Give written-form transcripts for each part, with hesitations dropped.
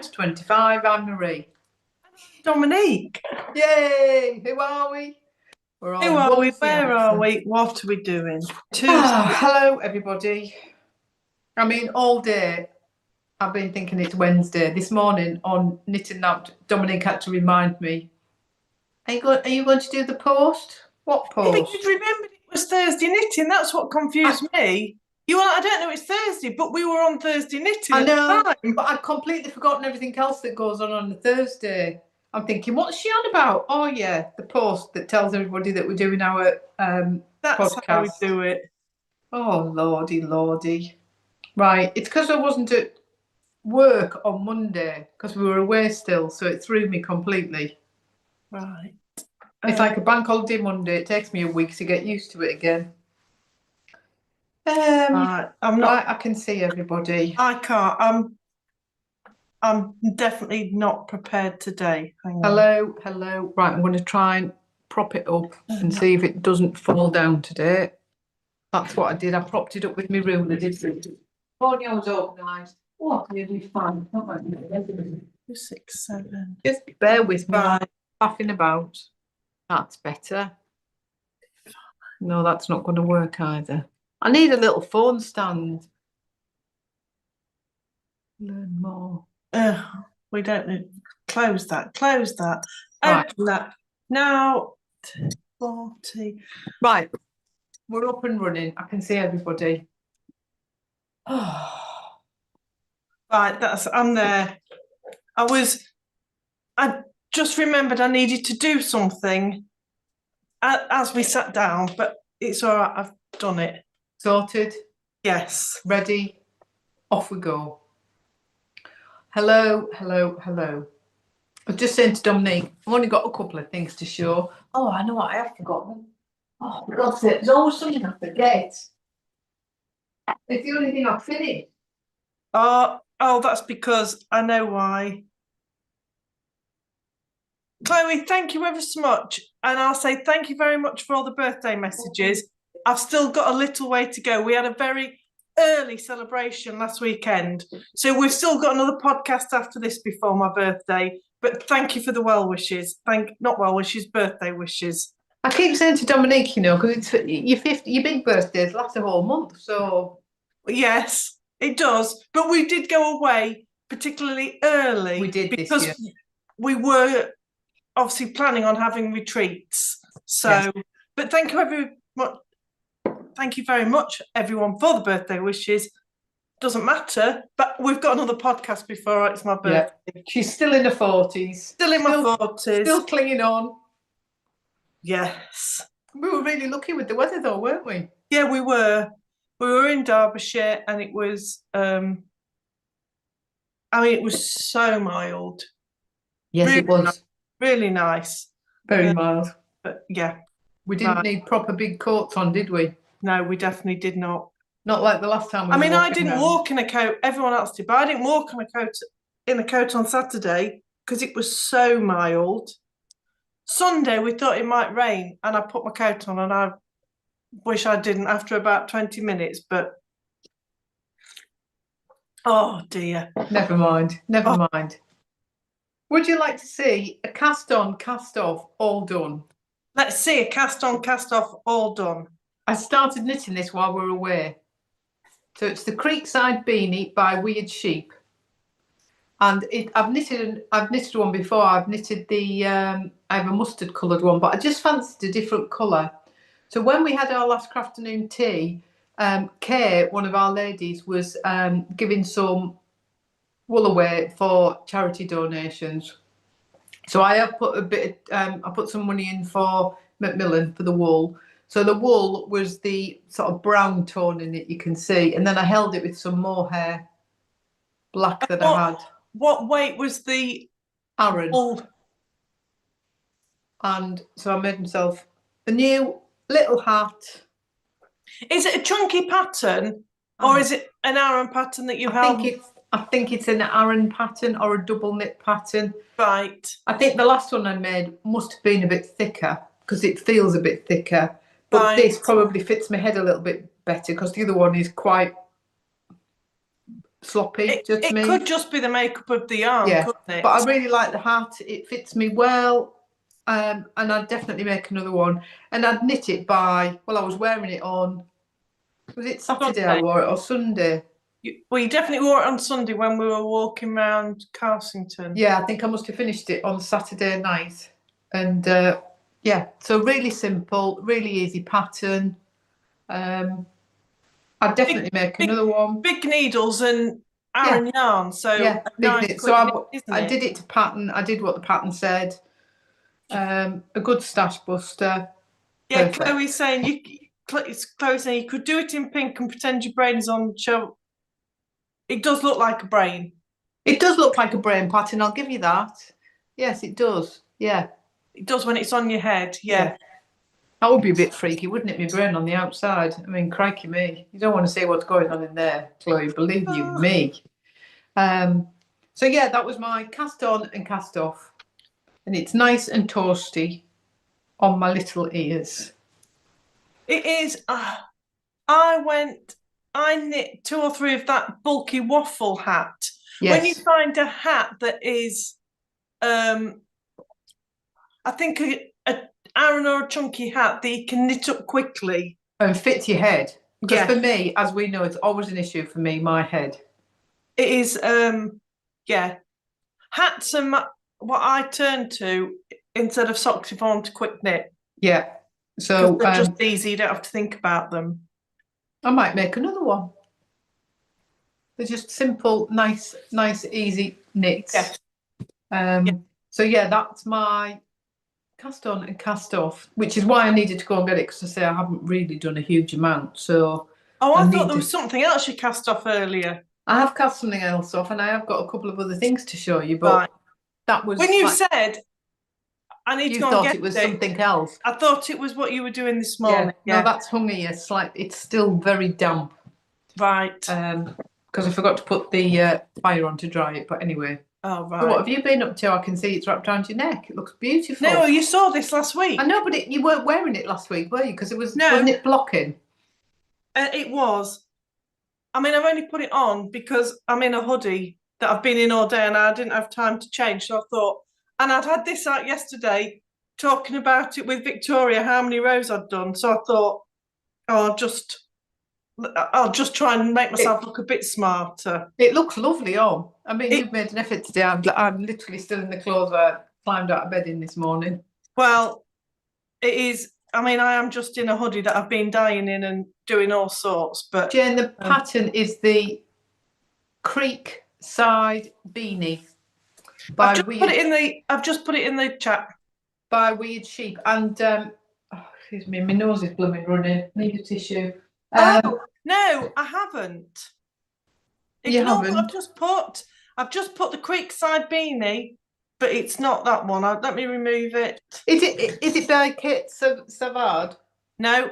to 25. I'm Marie. Dominique. Yay! Who are we? We're on Who are we? Where are accent. we? What are we doing? Hello, everybody. I mean, all day I've been thinking it's Wednesday. This morning on Knitting Out, Dominique had to remind me. Are you going to do the post? What Yeah, post? but you've remembered it was Thursday knitting. That's what confused me. You were like, I don't know, it's Thursday, but we were on Thursday knitting. I know, at the time. but I'd completely forgotten everything else that goes on a Thursday. I'm thinking, what's she on about? Oh yeah, the post that tells everybody that we're doing our That's podcast. how we do it. Oh lordy, lordy. Right, it's because I wasn't at work on Monday because we were away still, so it threw me completely. Right. It's like a bank holiday Monday. It takes me a week to get used to it again. Right. I'm not. Right, I can see everybody. I can't. I'm definitely not prepared today. Hang on. Hello, hello. Right, I'm going to try and prop it up and see if it doesn't fall down today. That's what I did. I propped it up with my ruler. Audio's organised. Oh, really fine. 2, 6, 7. Just bear with me. Right. Laughing about. That's better. No, that's not going to work either. I need a little phone stand. Learn more. We don't need. Close that. Close that. Right. Open that. Now, 40. Right. We're up and running. I can see everybody. Right, I'm there. I just remembered I needed to do something as we sat down, but it's all right, I've done it. Sorted? Yes. Ready? Off we go. Hello, hello, hello. I was just saying to Dominique, I've only got a couple of things to show. Oh, I know what I have forgotten. Oh, for God's sake, there's always something I forget. It's the only thing I've finished. Oh, that's because I know why. Chloe, thank you ever so much. And I'll say thank you very much for all the birthday messages. I've still got a little way to go. We had a very early celebration last weekend. So we've still got another podcast after this before my birthday. But thank you for the well wishes. Not well wishes, birthday wishes. I keep saying to Dominique, because it's your big birthdays last a whole month, so yes, it does. But we did go away particularly early. We did because this year. We were obviously planning on having retreats. So, yes. But thank you very much, everyone, for the birthday wishes. Doesn't matter, but we've got another podcast before it's my birthday. Yeah. She's still in her 40s. Still in my 40s. Still clinging on. Yes. We were really lucky with the weather though, weren't we? Yeah, we were. We were in Derbyshire and it was, it was so mild. Yes, really it was. Really nice. Very mild. But yeah. We didn't need proper big coats on, did we? No, we definitely did not. Not like the last time we were I didn't walk in a coat. Everyone else did, but I didn't walk in a coat on Saturday because it was so mild. Sunday, we thought it might rain, and I put my coat on, and I wish I didn't after about 20 minutes, but oh dear. Never mind. Never mind. Would you like to see a cast on, cast off, all done? Let's see a cast on, cast off, all done. I started knitting this while we were away. So it's the Creekside Beanie by Weird Sheep. And I've knitted one before. I've knitted I have a mustard coloured one, but I just fancied a different colour. So when we had our last afternoon tea, Kay, one of our ladies, was giving some wool away for charity donations. So I have put I put some money in for Macmillan for the wool. So the wool was the sort of brown tone in it, you can see. And then I held it with some mohair black that I had. What weight was the Arne? Wool? And so I made myself a new little hat. Is it a chunky pattern or is it an Arne pattern that you held? I think it's an Arne pattern or a double knit pattern. Right. I think the last one I made must have been a bit thicker because it feels a bit thicker. But this probably fits my head a little bit better because the other one is quite sloppy. It could just be the makeup of the yarn, couldn't it? But I really like the hat. It fits me well. And I'd definitely make another one. And I'd knit it by, well, I was wearing it on, was it Saturday I wore it or Sunday? You definitely wore it on Sunday when we were walking around Carsington. Yeah, I think I must have finished it on Saturday night. And yeah, so really simple, really easy pattern. I'd definitely make another one. Big needles and Arne yarn, so yeah, nice so I did it to pattern. I did what the pattern said. A good stash buster. Yeah, perfect. Chloe's saying you could do it in pink and pretend your brain is on the show. It does look like a brain. It does look like a brain pattern. I'll give you that. Yes, it does. Yeah, it does when it's on your head. Yeah. That would be a bit freaky, wouldn't it? My brain on the outside. I mean, crikey me. You don't want to see what's going on in there, Chloe. Believe you me. So yeah, that was my cast on and cast off. And it's nice and toasty on my little ears. It is. I knit 2 or 3 of that bulky waffle hat. Yes. When you find a hat that is, I think a Arne or a chunky hat that you can knit up quickly. And fit your head. Because for me, as we know, it's always an issue for me, my head. It is, yeah. Hats are what I turn to instead of socks if I want a quick knit. Yeah. So they're just easy, you don't have to think about them. I might make another one. They're just simple, nice, easy knits. Yes. So yeah, that's my cast on and cast off, which is why I needed to go and get it, because I say I haven't really done a huge amount. So I thought there was something else you cast off earlier. I have cast something else off, and I have got a couple of other things to show you. But that was when you said I need to go and get it. You thought it was something else. I thought it was what you were doing this morning. Yeah. No, that's hung here. It's still very damp. Right. Because I forgot to put the fire on to dry it. But anyway. Oh, right. So what have you been up to? I can see it's wrapped around your neck. It looks beautiful. No, you saw this last week. I know, but you weren't wearing it last week, were you? Because wasn't it blocking? It was. I mean, I've only put it on because I'm in a hoodie that I've been in all day and I didn't have time to change. So I thought, and I'd had this out yesterday talking about it with Victoria, how many rows I'd done. So I thought, I'll just try and make myself look a bit smarter. It looks lovely on. I mean, you've made an effort today. I'm literally still in the clothes I climbed out of bed in this morning. Well, it is. I mean, I am just in a hoodie that I've been dyeing in and doing all sorts. But Jane, the pattern is the Creekside Beanie. I've just put it in the chat. By Weird Sheep. And excuse me, my nose is blooming running. Need a tissue. No, I haven't. You haven't? I've just put the Creekside Beanie, but it's not that one. Let me remove it. Is it by Kate Savard? No,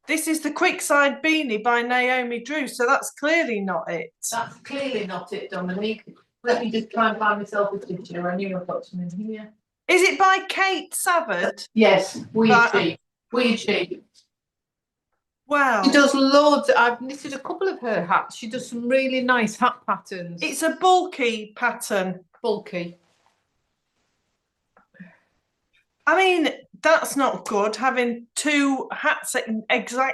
this is the Creekside Beanie by Naomi Drew, so that's clearly not it. That's clearly not it, Dominique. Let me just try and find myself a tissue. I knew I've got some in here. Is it by Kate Savard? Yes, Weird Sheep. Weird Sheep. Wow. She does loads. I've knitted a couple of her hats. She does some really nice hat patterns. It's a bulky pattern. Bulky. I mean, that's not good, having 2 hats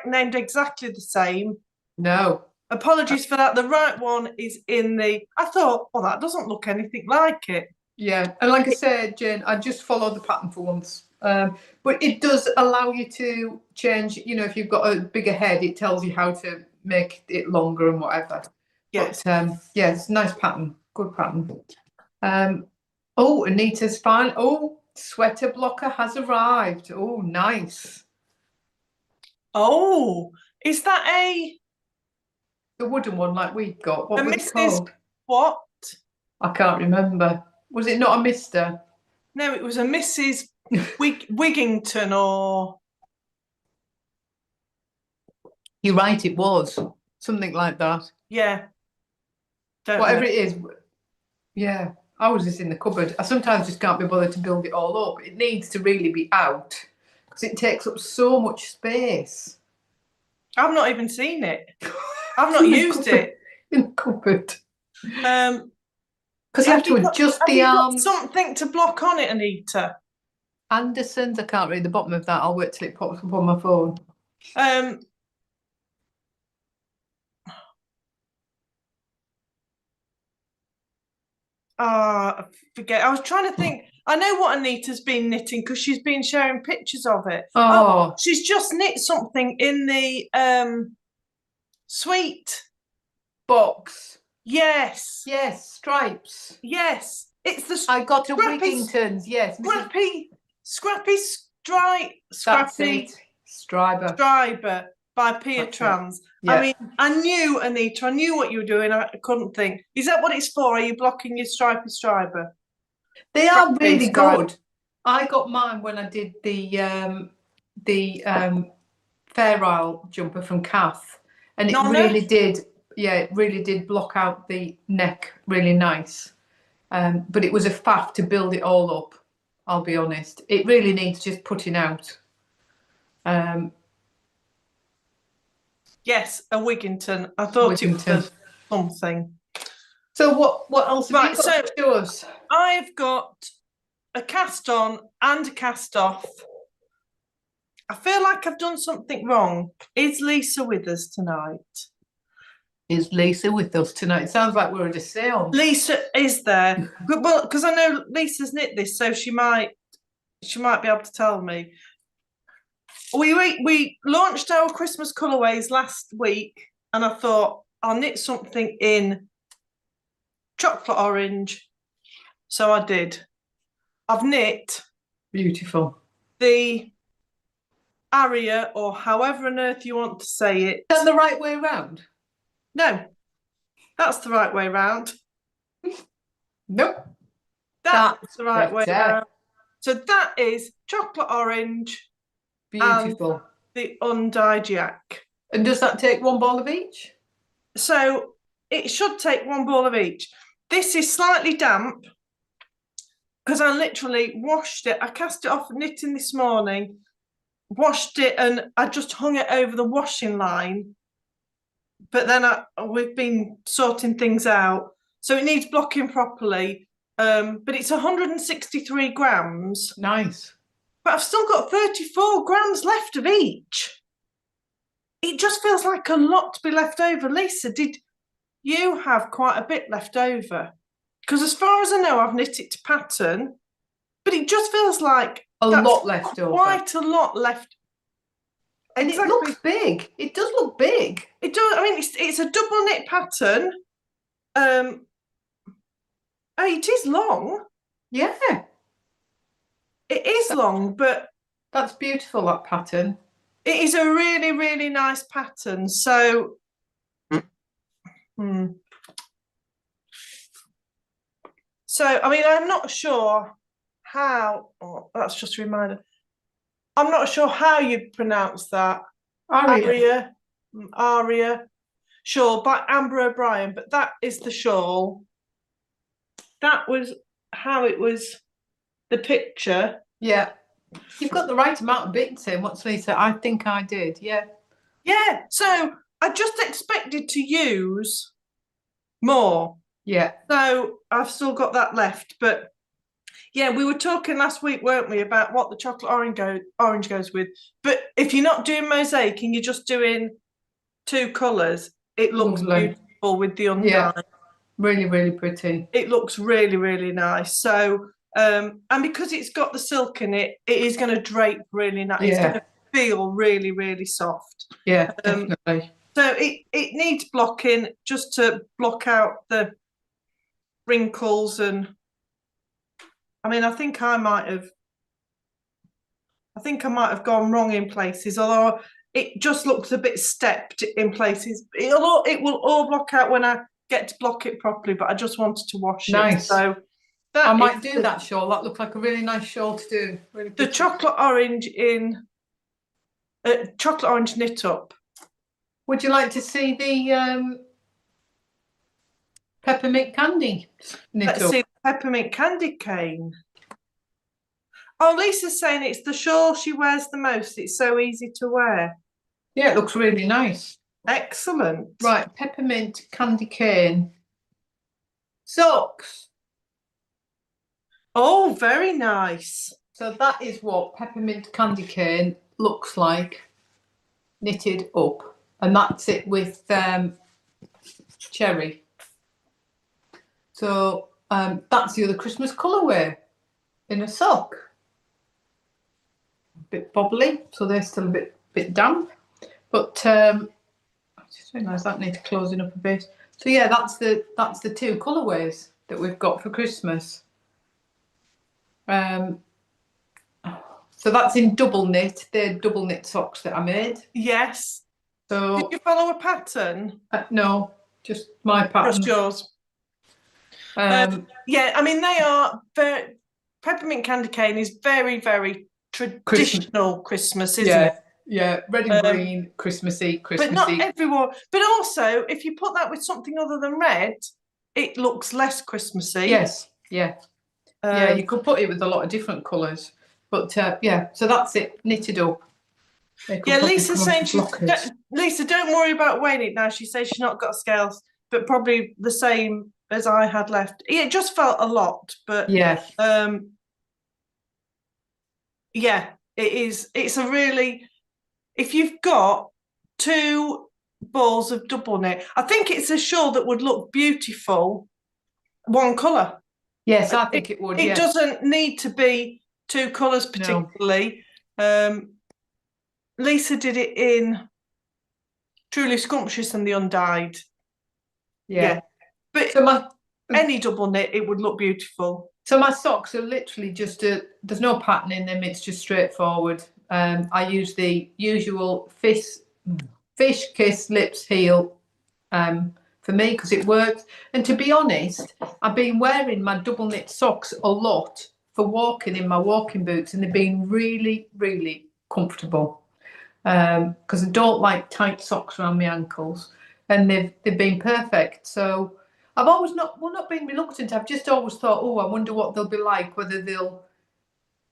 named exactly the same. No. Apologies for that. The right one is in the... I thought, well, that doesn't look anything like it. Yeah, and like I said, Jane, I just followed the pattern for once. But it does allow you to change, you know, if you've got a bigger head, it tells you how to make it longer and whatever. Yes. But, yeah, it's a nice pattern. Good pattern. Oh, Anita's fine. Oh, sweater blocker has arrived. Oh, nice. Oh, is that the wooden one like we've got? What was it called? What? I can't remember. Was it not a Mr.? No, it was a Mrs. Wigington or... You're right, it was. Something like that. Yeah. Whatever it is. Yeah. I was just in the cupboard. I sometimes just can't be bothered to build it all up. It needs to really be out because it takes up so much space. I've not even seen it. I've not used it. In the cupboard. Because you have to adjust the arms. Something to block on it, Anita. Anderson's, I can't read the bottom of that. I'll wait till it pops up on my phone. I forget. I was trying to think. I know what Anita's been knitting because she's been sharing pictures of it. Oh, she's just knit something in the sweet box. Yes. Yes, stripes. Yes. It's the I got a Wigington's, yes. Scrappy Striber by Pia Trans. Yeah. I mean, I knew, Anita, I knew what you were doing. I couldn't think. Is that what it's for? Are you blocking your Stripy Striber? They are really good. I got mine when I did the Fair Isle jumper from Kath, and it really did. Yeah, it really did block out the neck really nice. But it was a faff to build it all up. I'll be honest. It really needs just putting out. Yes, a Wigington. I thought it was something. So what else have you got to show us? I've got a cast on and a cast off. I feel like I've done something wrong. Is Lisa with us tonight? Is Lisa with us tonight? It sounds like we're at a sale. Lisa is there. Well, because I know Lisa's knit this, so she might be able to tell me. We launched our Christmas colourways last week, and I thought I'll knit something in chocolate orange. So I did. I've knit beautiful the Arya, or however on earth you want to say it. Is that the right way around? No, that's the right way round. Nope. That's the right way around. So that is chocolate orange. Beautiful. The undyed yak. And does that take one ball of each? So it should take one ball of each. This is slightly damp because I literally washed it. I cast it off knitting this morning, washed it, and I just hung it over the washing line. But then we've been sorting things out, so it needs blocking properly. But it's 163 grams. Nice. But I've still got 34 grams left of each. It just feels like a lot to be left over. Lisa, did you have quite a bit left over? Because as far as I know, I've knit it to pattern, but it just feels like a lot left over. Quite a lot left. And it looks big. It does look big. It does. I mean, it's a double knit pattern. It is long. Yeah. It is long, but that's beautiful, that pattern. It is a really, really nice pattern. So So, I mean, I'm not sure how, that's just a reminder. I'm not sure how you pronounce that. Arya. Shawl by Ambah O'Brien, but that is the shawl. That was how it was, the picture. Yeah. You've got the right amount of bits in. What's Lisa? I think I did, yeah. Yeah, so I just expected to use more. Yeah. So I've still got that left, but yeah, we were talking last week, weren't we, about what the chocolate orange goes with. But if you're not doing mosaic and you're just doing two colours, it looks beautiful with the undyed. Yeah. Really, really pretty. It looks really, really nice. So, and because it's got the silk in it, it is going to drape really nice. Yeah. It's going to feel really, really soft. Yeah, definitely. So it needs blocking just to block out the wrinkles, and I mean, I think I might have gone wrong in places, although it just looks a bit stepped in places. It will all block out when I get to block it properly, but I just wanted to wash it. So I might do that shawl. That looked like a really nice shawl to do. Really the chocolate orange chocolate orange knit up. Would you like to see the peppermint candy knit up? Let's see the peppermint candy cane. Oh, Lisa's saying it's the shawl she wears the most. It's so easy to wear. Yeah, it looks really nice. Excellent. Right, peppermint candy cane. Socks. Oh, very nice. So that is what Peppermint Candy Cane looks like, knitted up. And that's it with cherry. So that's the other Christmas colourway in a sock. A bit bobbly, so they're still a bit damp. But I just realised that needs closing up a bit. So yeah, that's the two colourways that we've got for Christmas. So that's in double knit. They're double knit socks that I made. Yes. So did you follow a pattern? No, just my pattern. Just yours. Yeah, I mean they are very. Peppermint Candy Cane is very, very traditional Christmas, isn't it? Yeah, red and green, Christmassy. But not everyone. But also, if you put that with something other than red, it looks less Christmassy. Yes, yeah. Yeah, you could put it with a lot of different colours. But yeah, so that's it, knitted up. Yeah, Lisa's saying Lisa, don't worry about weighing it now. She says she's not got scales, but probably the same as I had left. It just felt a lot, but yeah. Yeah, it is. It's a really, if you've got 2 balls of double knit, I think it's a shawl that would look beautiful, one colour. Yes, I think it would. It doesn't need to be 2 colours particularly. No. Lisa did it in Truly Scrumptious and the Undyed. Yeah. But so any double knit, it would look beautiful. So my socks are literally just there's no pattern in them, it's just straightforward. I use the usual fish, kiss, lips, heel for me because it works. And to be honest, I've been wearing my double knit socks a lot for walking in my walking boots, and they've been really, really comfortable. Because I don't like tight socks around my ankles, and they've been perfect. So I've always not been reluctant. I've just always thought, oh, I wonder what they'll be like, whether they'll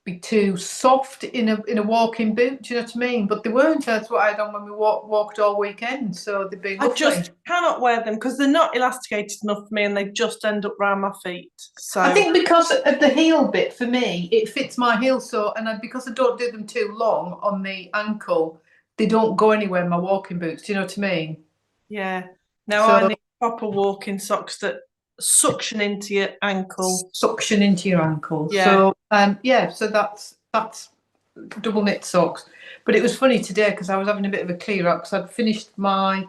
be too soft in a walking boot. Do you know what I mean? But they weren't. That's what I done when we walked all weekend. So they've been lovely. I just cannot wear them because they're not elasticated enough for me, and they just end up round my feet. So I think because of the heel bit for me, it fits my heel. So because I don't do them too long on the ankle, they don't go anywhere in my walking boots. Do you know what I mean? Yeah. Now I need proper walking socks that suction into your ankle. Suction into your ankle. Yeah. So so that's double knit socks. But it was funny today because I was having a bit of a clear out because I'd finished my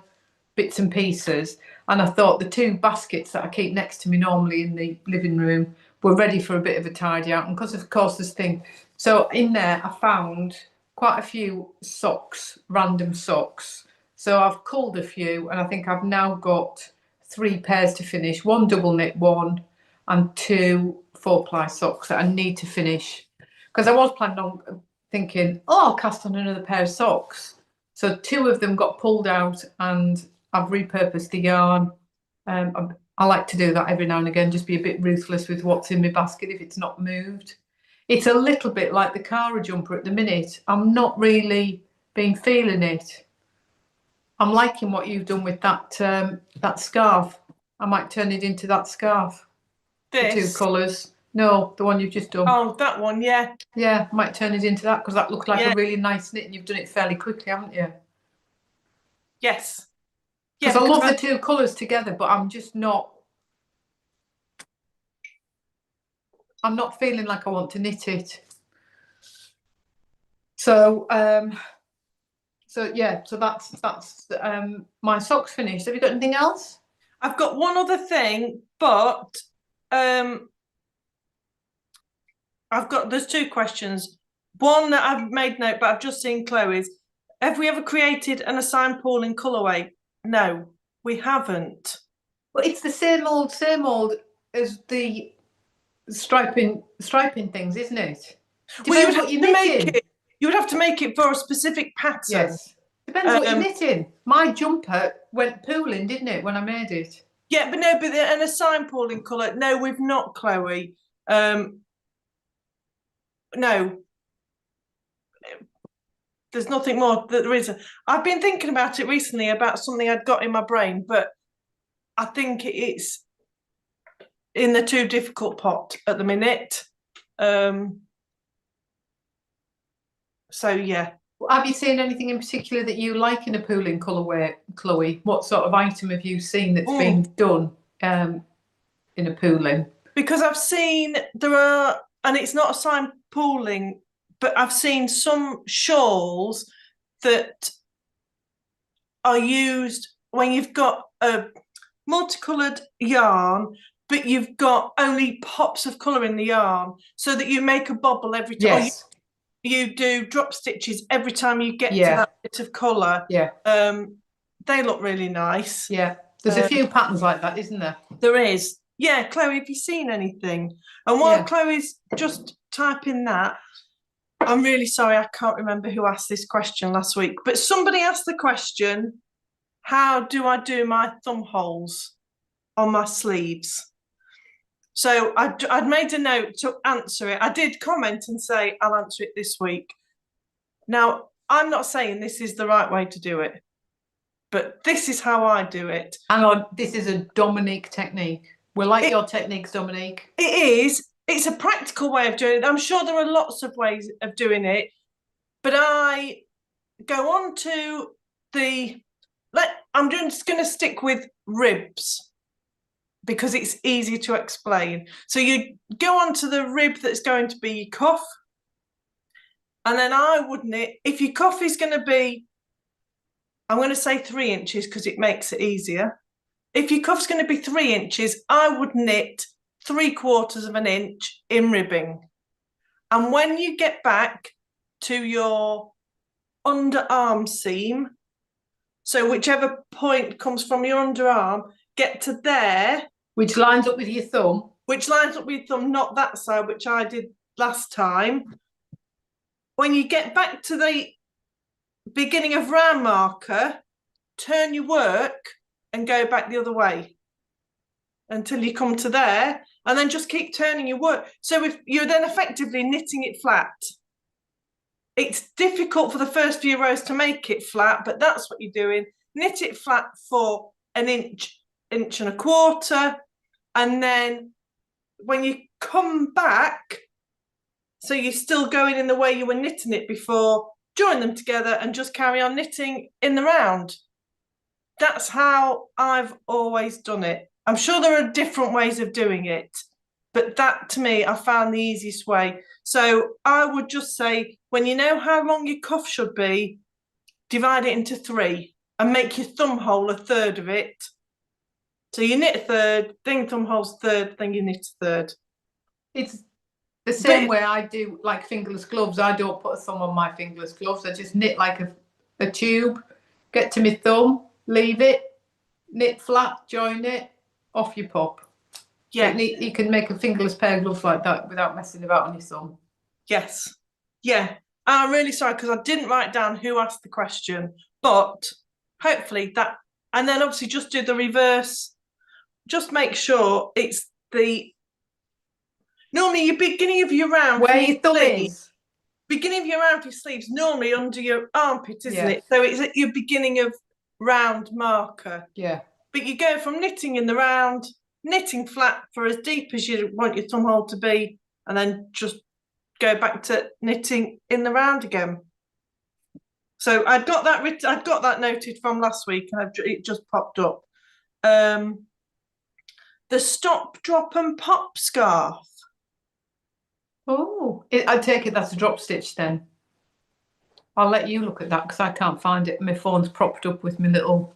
bits and pieces, and I thought the 2 baskets that I keep next to me normally in the living room were ready for a bit of a tidy out. And because of course this thing, so in there I found quite a few socks, random socks. So I've culled a few, and I think I've now got 3 pairs to finish, 1 double knit one and 2 4-ply socks that I need to finish. Because I was planning on thinking, I'll cast on another pair of socks. So 2 of them got pulled out, and I've repurposed the yarn. I like to do that every now and again, just be a bit ruthless with what's in my basket if it's not moved. It's a little bit like the Cara jumper at the minute. I'm not really been feeling it. I'm liking what you've done with that scarf. I might turn it into that scarf. This? The 2 colours. No, the one you've just done. Oh, that one, yeah. Yeah, I might turn it into that because that looked like a really nice knit, and you've done it fairly quickly, haven't you? Yes. Because I love the 2 colours together, but I'm just not. I'm not feeling like I want to knit it. So that's my socks finished. Have you got anything else? I've got one other thing, but there's 2 questions. One that I've made note, but I've just seen Chloe's. Have we ever created an assigned pool in colourway? No, we haven't. Well, it's the same old as the striping things, isn't it? Well, you would have to make it. You would have to make it for a specific pattern. Yes. Depends what you're knitting. My jumper went pooling, didn't it, when I made it? Yeah, but an assigned pooling colour. No, we've not, Chloe. No. There's nothing more. There is. I've been thinking about it recently about something I'd got in my brain, but I think it's in the too difficult pot at the minute. So yeah. Have you seen anything in particular that you like in a pooling colourway, Chloe? What sort of item have you seen that's been done in a pooling? Because I've seen there are, and it's not a sign pooling, but I've seen some shawls that are used when you've got a multicoloured yarn, but you've got only pops of colour in the yarn, so that you make a bobble every time. Yes. You do drop stitches every time you get to that bit of colour. Yeah. They look really nice. Yeah. There's a few patterns like that, isn't there? There is. Yeah, Chloe, have you seen anything? And while Chloe's just typing that, I'm really sorry, I can't remember who asked this question last week, but somebody asked the question, how do I do my thumb holes on my sleeves? So I'd made a note to answer it. I did comment and say, I'll answer it this week. Now, I'm not saying this is the right way to do it, but this is how I do it. Hang on, this is a Dominique technique. We like your techniques, Dominique. It is. It's a practical way of doing it. I'm sure there are lots of ways of doing it, but I go on to I'm just going to stick with ribs because it's easy to explain. So you go on to the rib that's going to be your cuff, and then I would knit, if your cuff is going to be, I'm going to say 3 inches because it makes it easier. If your cuff's going to be 3 inches, I would knit 3/4 of an inch in ribbing. And when you get back to your underarm seam, so whichever point comes from your underarm, get to there. Which lines up with your thumb. Which lines up with your thumb, not that side, which I did last time. When you get back to the beginning of round marker, turn your work and go back the other way until you come to there, and then just keep turning your work. So if you're then effectively knitting it flat, it's difficult for the first few rows to make it flat, but that's what you're doing. Knit it flat for an inch, 1.25 inches, and then when you come back, so you're still going in the way you were knitting it before, join them together and just carry on knitting in the round. That's how I've always done it. I'm sure there are different ways of doing it, but that to me, I found the easiest way. So I would just say, when you know how long your cuff should be, divide it into 3 and make your thumb hole 1/3 of it. So you knit 1/3, then thumb holes 1/3, then you knit 1/3. It's the same way I do like fingerless gloves. I don't put a thumb on my fingerless gloves. I just knit like a tube, get to my thumb, leave it, knit flat, join it, off you pop. Yeah. You can make a fingerless pair of gloves like that without messing about on your thumb. Yes. Yeah. I'm really sorry because I didn't write down who asked the question, but hopefully that, and then obviously just do the reverse. Just make sure it's normally your beginning of your round. Where your thumb is. Beginning of your round for your sleeves, normally under your armpit, isn't it? So it's at your beginning of round marker. Yeah. But you go from knitting in the round, knitting flat for as deep as you want your thumb hole to be, and then just go back to knitting in the round again. So I'd got that noted from last week, and it just popped up. The stop, drop, and pop scarf. Oh, I take it that's a drop stitch then. I'll let you look at that because I can't find it. My phone's propped up with my little.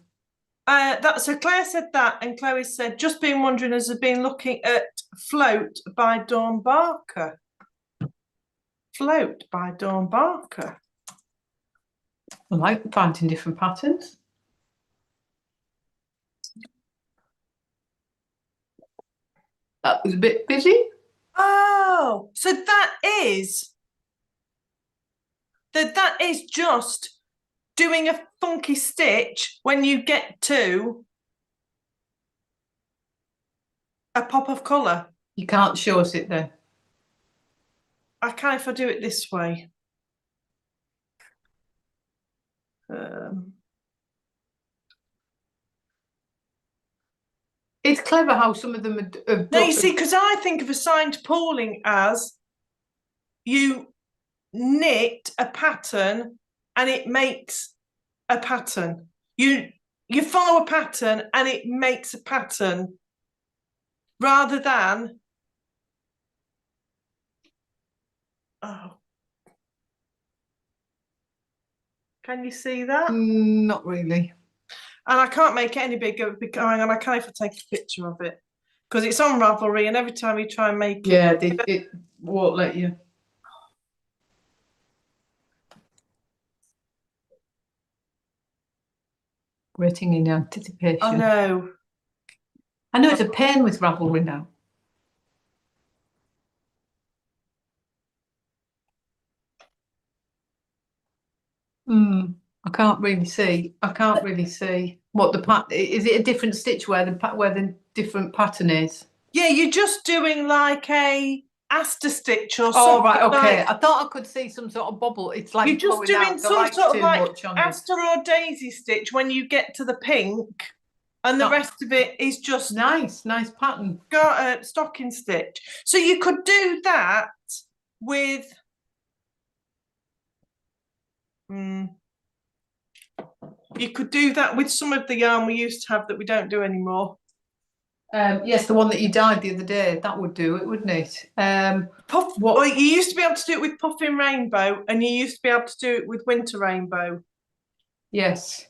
So Claire said that, and Chloe said, just been wondering, has been looking at Float by Dawn Barker. Float by Dawn Barker. I like finding different patterns. That was a bit busy. Oh, so that is just doing a funky stitch when you get to a pop of colour. You can't show us it then. I can if I do it this way. It's clever how some of them have No, you see, because I think of assigned pooling as you knit a pattern and it makes a pattern. You follow a pattern and it makes a pattern, rather than can you see that? Not really. And I can't make it any bigger because hang on, I can't even take a picture of it because it's on Ravelry, and every time you try and make it, it won't let you. Waiting in anticipation. I know. I know it's a pain with Ravelry now. I can't really see. I can't really see what the pattern is. It a different stitch where the different pattern is? Yeah, you're just doing like a Aster stitch or something. Oh right, okay. I thought I could see some sort of bobble. It's like you're just doing some sort of like Aster or daisy stitch when you get to the pink, and the rest of it is just nice pattern. Got a stocking stitch. So you could do that with. You could do that with some of the yarn we used to have that we don't do anymore. Yes, the one that you dyed the other day, that would do it, wouldn't it? Well, you used to be able to do it with Puffin Rainbow, and you used to be able to do it with Winter Rainbow. Yes.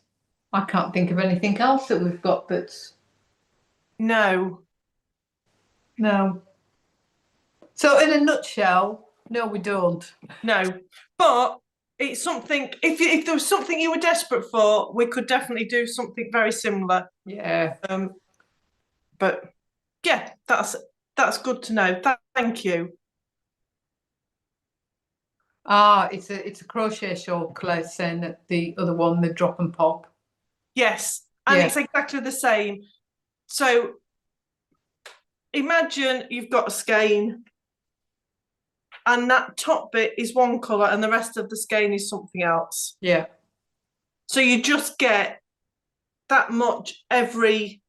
I can't think of anything else that we've got that's... No. So in a nutshell, no, we don't. No, but it's something, if there was something you were desperate for, we could definitely do something very similar. Yeah. But yeah, that's good to know. Thank you. It's a crochet shawl, Claire's saying that the other one, the drop and pop. Yes, and it's exactly the same. So imagine you've got a skein and that top bit is one colour and the rest of the skein is something else. Yeah. So you just get that much every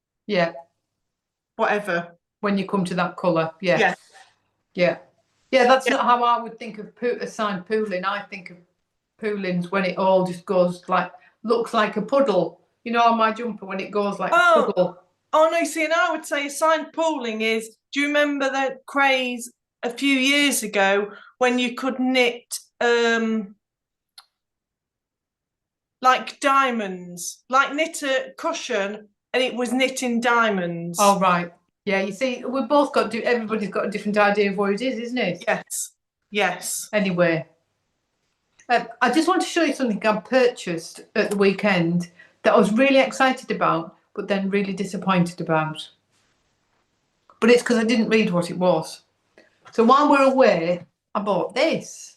whatever. When you come to that colour, Yeah. Yeah, that's not how I would think of assigned pooling. I think of poolings when it all just goes like, looks like a puddle. You know, on my jumper when it goes like a puddle. Oh no, see, and I would say assigned pooling is, do you remember that craze a few years ago when you could knit like diamonds, like knit a cushion and it was knit in diamonds? Oh right. Yeah, you see, we've both got everybody's got a different idea of what it is, isn't it? Yes. Anyway, I just want to show you something I purchased at the weekend that I was really excited about, but then really disappointed about. But it's because I didn't read what it was. So while we're away, I bought this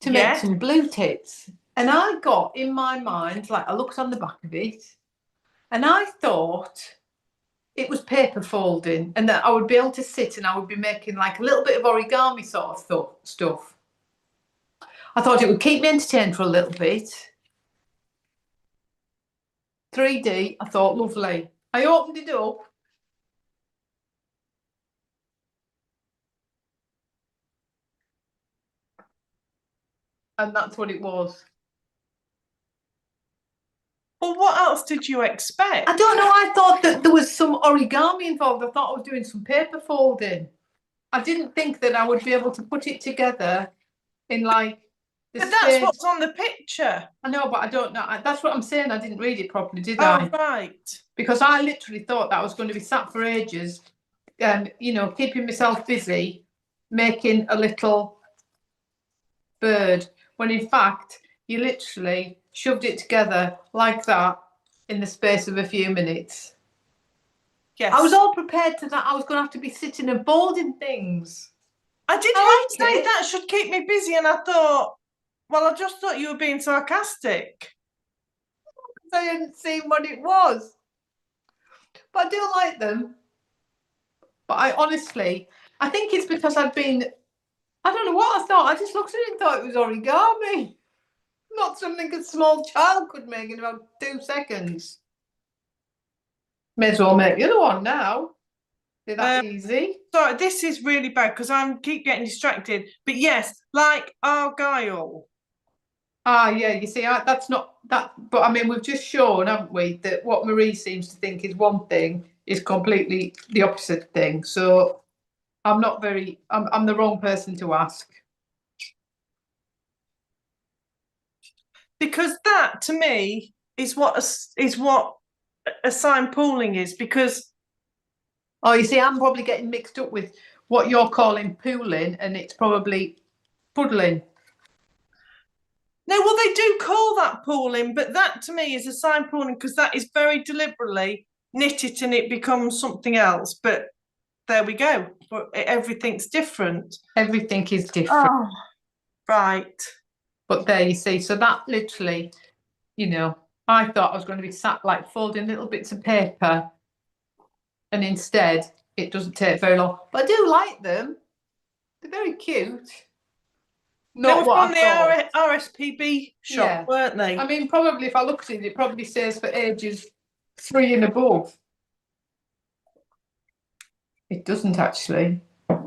to make some blue tips. And I got in my mind, like I looked on the back of it, and I thought it was paper folding and that I would be able to sit and I would be making like a little bit of origami sort of stuff. I thought it would keep me entertained for a little bit. 3D, I thought, lovely. I opened it up. And that's what it was. Well, what else did you expect? I don't know. I thought that there was some origami involved. I thought I was doing some paper folding. I didn't think that I would be able to put it together in like... But that's what's on the picture. I know, but I don't know. That's what I'm saying. I didn't read it properly, did I? Oh, right. Because I literally thought that I was going to be sat for ages and, you know, keeping myself busy, making a little bird, when in fact, you literally shoved it together like that in the space of a few minutes. Yes. I was all prepared to that. I was going to have to be sitting and folding things. I did say that should keep me busy, and I thought, well, I just thought you were being sarcastic. I hadn't seen what it was. But I do like them. But I honestly, I think it's because I've been, I don't know what I thought. I just looked at it and thought it was origami. Not something a small child could make in about 2 seconds. May as well make the other one now. Is that easy? Sorry, this is really bad because I keep getting distracted. But yes, like Argyle. Ah, yeah, you see, that's not that, but I mean, we've just shown, haven't we, that what Marie seems to think is one thing is completely the opposite thing. So I'm not very, I'm the wrong person to ask. Because that to me is what assigned pooling is, because Oh, you see, I'm probably getting mixed up with what you're calling pooling, and it's probably puddling. no, well, they do call that pooling, but that to me is assigned pooling because that is very deliberately knit it and it becomes something else. But there we go. Everything's different. Everything is different. Oh, right. But there you see, so that literally, you know, I thought I was going to be sat like folding little bits of paper, and instead it doesn't take very long. But I do like them. They're very cute. They were Not what from I the thought. RSPB shop, Yeah. weren't they? I mean, probably if I look at it, it probably says for ages 3 and above. It doesn't actually.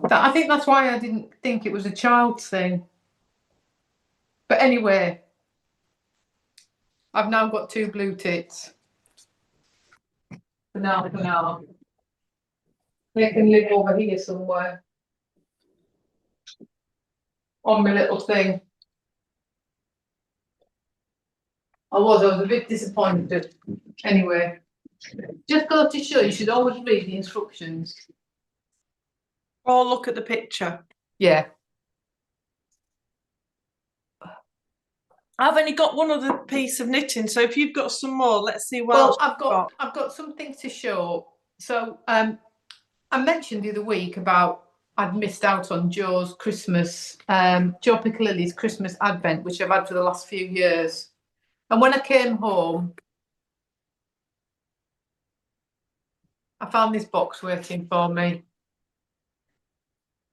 I think that's why I didn't think it was a child's thing. But anyway, I've now got 2 blue tits. For now. They can live over here somewhere. On my little thing. I was a bit disappointed. Anyway, just go to show you should always read the instructions. Or look at the picture. Yeah. I've only got one other piece of knitting, so if you've got some more, let's see what Well, else I've got something to show. So I mentioned the other week about I'd missed out on Joe's Christmas, Joe Pickle Lily's Christmas Advent, which I've had for the last few years. And when I came home, I found this box waiting for me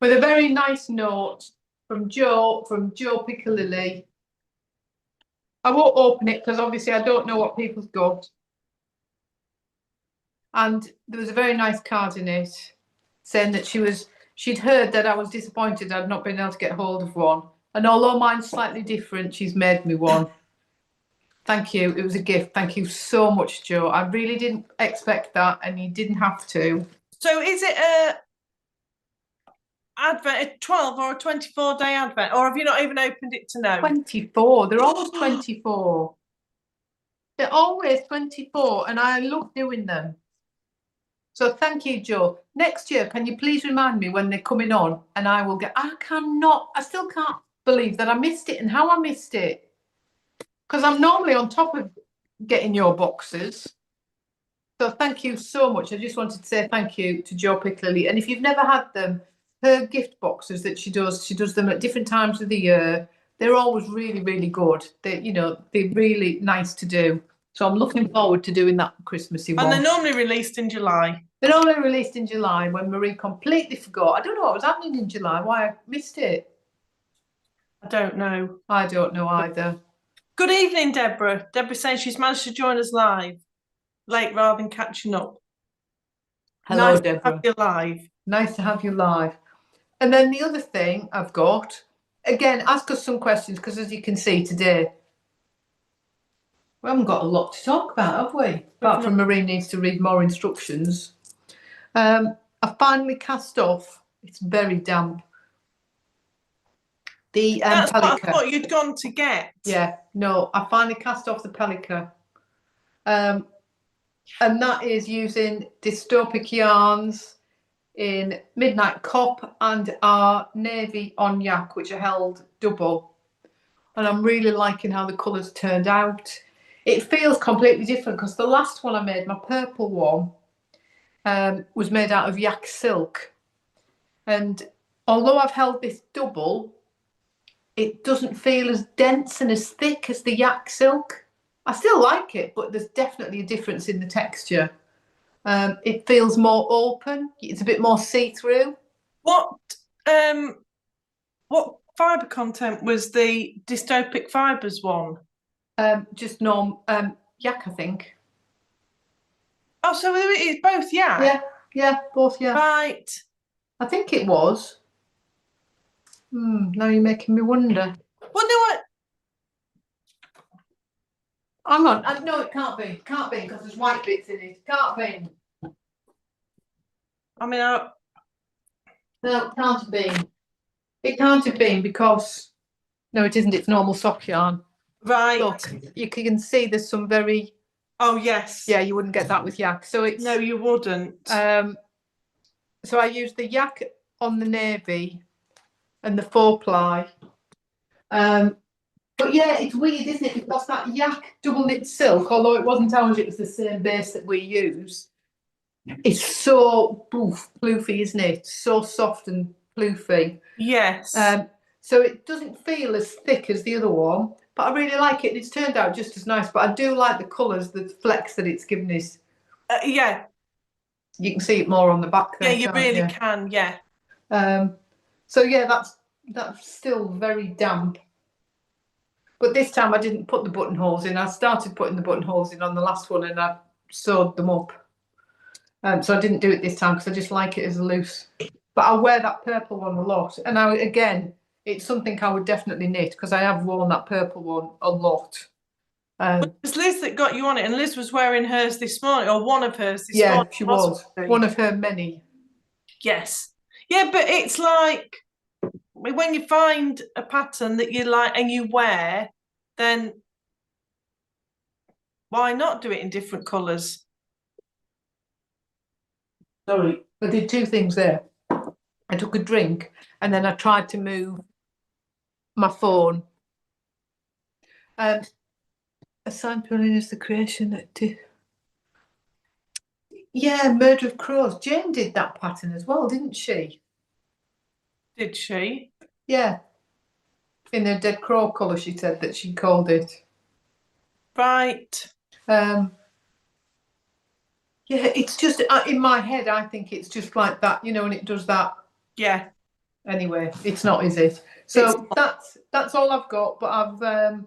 with a very nice note from Joe Pickle Lily. I won't open it because obviously I don't know what people's got. And there was a very nice card in it saying that she'd heard that I was disappointed I'd not been able to get hold of one. And although mine's slightly different, she's made me one. Thank you. It was a gift. Thank you so much, Joe. I really didn't expect that, and you didn't have to. So is it a advent, a 12 or a 24-day advent, or have you not even opened it to know? 24. They're always 24. They're always 24, and I love doing them. So thank you, Joe. Next year, can you please remind me when they're coming on, and I will get. I still can't believe that I missed it and how I missed it, because I'm normally on top of getting your boxes. So thank you so much. I just wanted to say thank you to Joe Pickle Lily. And if you've never had them, her gift boxes that she does them at different times of the year. They're always really, really good. They're really nice to do. So I'm looking forward to doing that Christmassy one. And they're normally released in July. They're only released in July when Marie completely forgot. I don't know what was happening in July, why I missed it. I don't know. I don't know either. Good evening, Deborah. Deborah saying she's managed to join us live, late rather than catching up. Hello, nice Deborah. To have you live. Nice to have you live. And then the other thing I've got, again, ask us some questions, because as you can see today, we haven't got a lot to talk about, have we? Apart from Marie needs to read more instructions. I finally cast off. It's very damp. The That's Pelica. what I thought you'd gone to get. Yeah, no, I finally cast off the Pelica. And that is using Dystopic yarns in Midnight Cop and our Navy on Yak, which are held double. And I'm really liking how the colours turned out. It feels completely different because the last one I made, my purple one, was made out of yak silk. And although I've held this double, it doesn't feel as dense and as thick as the yak silk. I still like it, but there's definitely a difference in the texture. It feels more open. It's a bit more see-through. What fibre content was the Dystopic Fibres one? Just yak, I think. Oh, so it's both, yeah. Yeah, both, yeah. Right. I think it was. Now you're making me wonder. Well, no, Hang on. No, it can't be. Can't be because there's white bits in it. Can't be. I mean, No, it can't have been. It can't have been because no, it isn't. It's normal sock yarn. right. Look, you can see there's some very. Oh, yes. Yeah, you wouldn't get that with yak. So it's No, you wouldn't. So I used the yak on the navy and the 4-ply. But yeah, it's weird, isn't it? Because that yak double knit silk, although it wasn't ours, it was the same base that we use. It's so ploofy, isn't it? So soft and ploofy. Yes. So it doesn't feel as thick as the other one, but I really like it. It's turned out just as nice. But I do like the colours, the flex that it's given us. Yeah. You can see it more on the back there. Yeah, you really can. Yeah. So yeah, that's still very damp. But this time I didn't put the buttonholes in. I started putting the buttonholes in on the last one and I sewed them up. So I didn't do it this time because I just like it as a loose. But I wear that purple one a lot. And again, it's something I would definitely knit because I have worn that purple one a lot. It was Liz that got you on it, and Liz was wearing hers this morning, or one of hers this morning. Yeah, she was. One of her many. Yes. Yeah, but it's like when you find a pattern that you like and you wear, then why not do it in different colours? Sorry, I did two things there. I took a drink and then I tried to move my phone. A sign pulling is the creation that did. Yeah, Murder of Crows. Jane did that pattern as well, didn't she? Did she? Yeah. In a dead crow colour, she said that she called it. Right. Yeah, it's just in my head. I think it's just like that, you know, and it does that. Yeah. Anyway, it's not, is it? So that's all I've got. But I've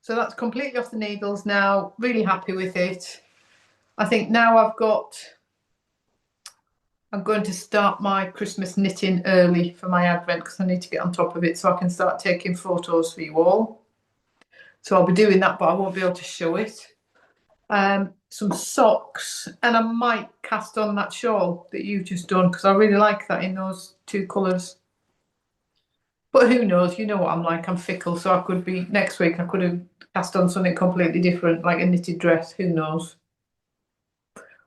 so that's completely off the needles now. Really happy with it. I think now I'm going to start my Christmas knitting early for my Advent because I need to get on top of it so I can start taking photos for you all. So I'll be doing that, but I won't be able to show it. Some socks, and I might cast on that shawl that you've just done because I really like that in those two colours. But who knows? You know what I'm like. I'm fickle, so I could be next week. I could have cast on something completely different, like a knitted dress. Who knows?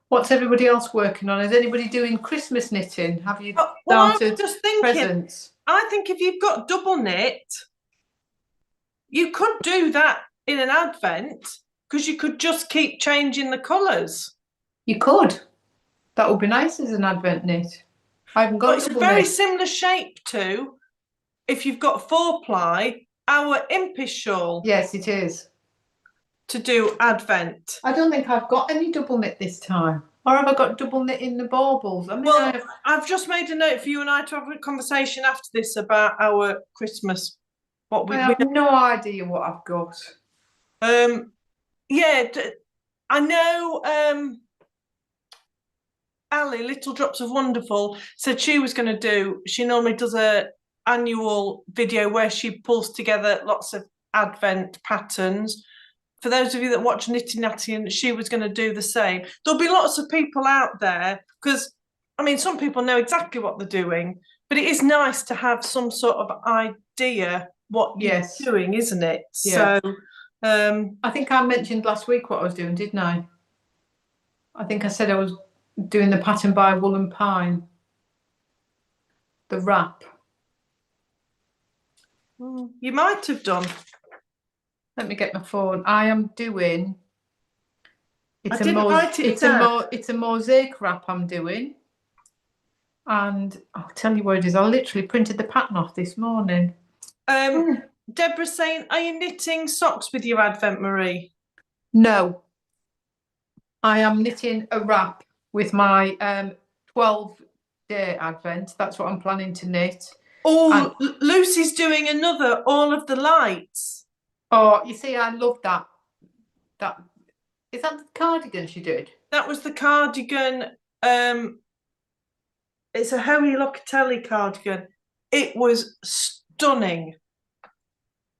What's everybody else working on? Is anybody doing Christmas knitting? Have you started just thinking, presents? I think if you've got double knit, you could do that in an Advent because you could just keep changing the colours. You could. That would be nice as an Advent knit. I haven't got. But it's a very similar shape to if you've got 4-ply, our impish shawl. Yes, it is. To do Advent. I don't think I've got any double knit this time. Or have I got double knit in the baubles? I mean, well, I've just made a note for you and I to have a conversation after this about our Christmas. I have no idea what I've got. Yeah, I know. Ali, Little Drops of Wonderful, said she was going to do. She normally does a annual video where she pulls together lots of Advent patterns. For those of you that watch Knitty Natty, and she was going to do the same. There'll be lots of people out there because, I mean, some people know exactly what they're doing, but it is nice to have some sort of idea what you're doing, isn't it? Yeah. So, I think I mentioned last week what I was doing, didn't I? I think I said I was doing the pattern by Wool and Pine, the wrap. You might have done. Let me get my phone. I am doing. It's a mosaic wrap I'm doing, and I'll tell you what it is. I literally printed the pattern off this morning. Deborah's saying, "Are you knitting socks with your Advent, Marie?" No, I am knitting a wrap with my 12-day Advent. That's what I'm planning to knit. Oh, Lucy's doing another All of the Lights. Oh, you see, I love that. Is that the cardigan she did? That was the cardigan. It's a Hoey Locatelli cardigan. It was stunning.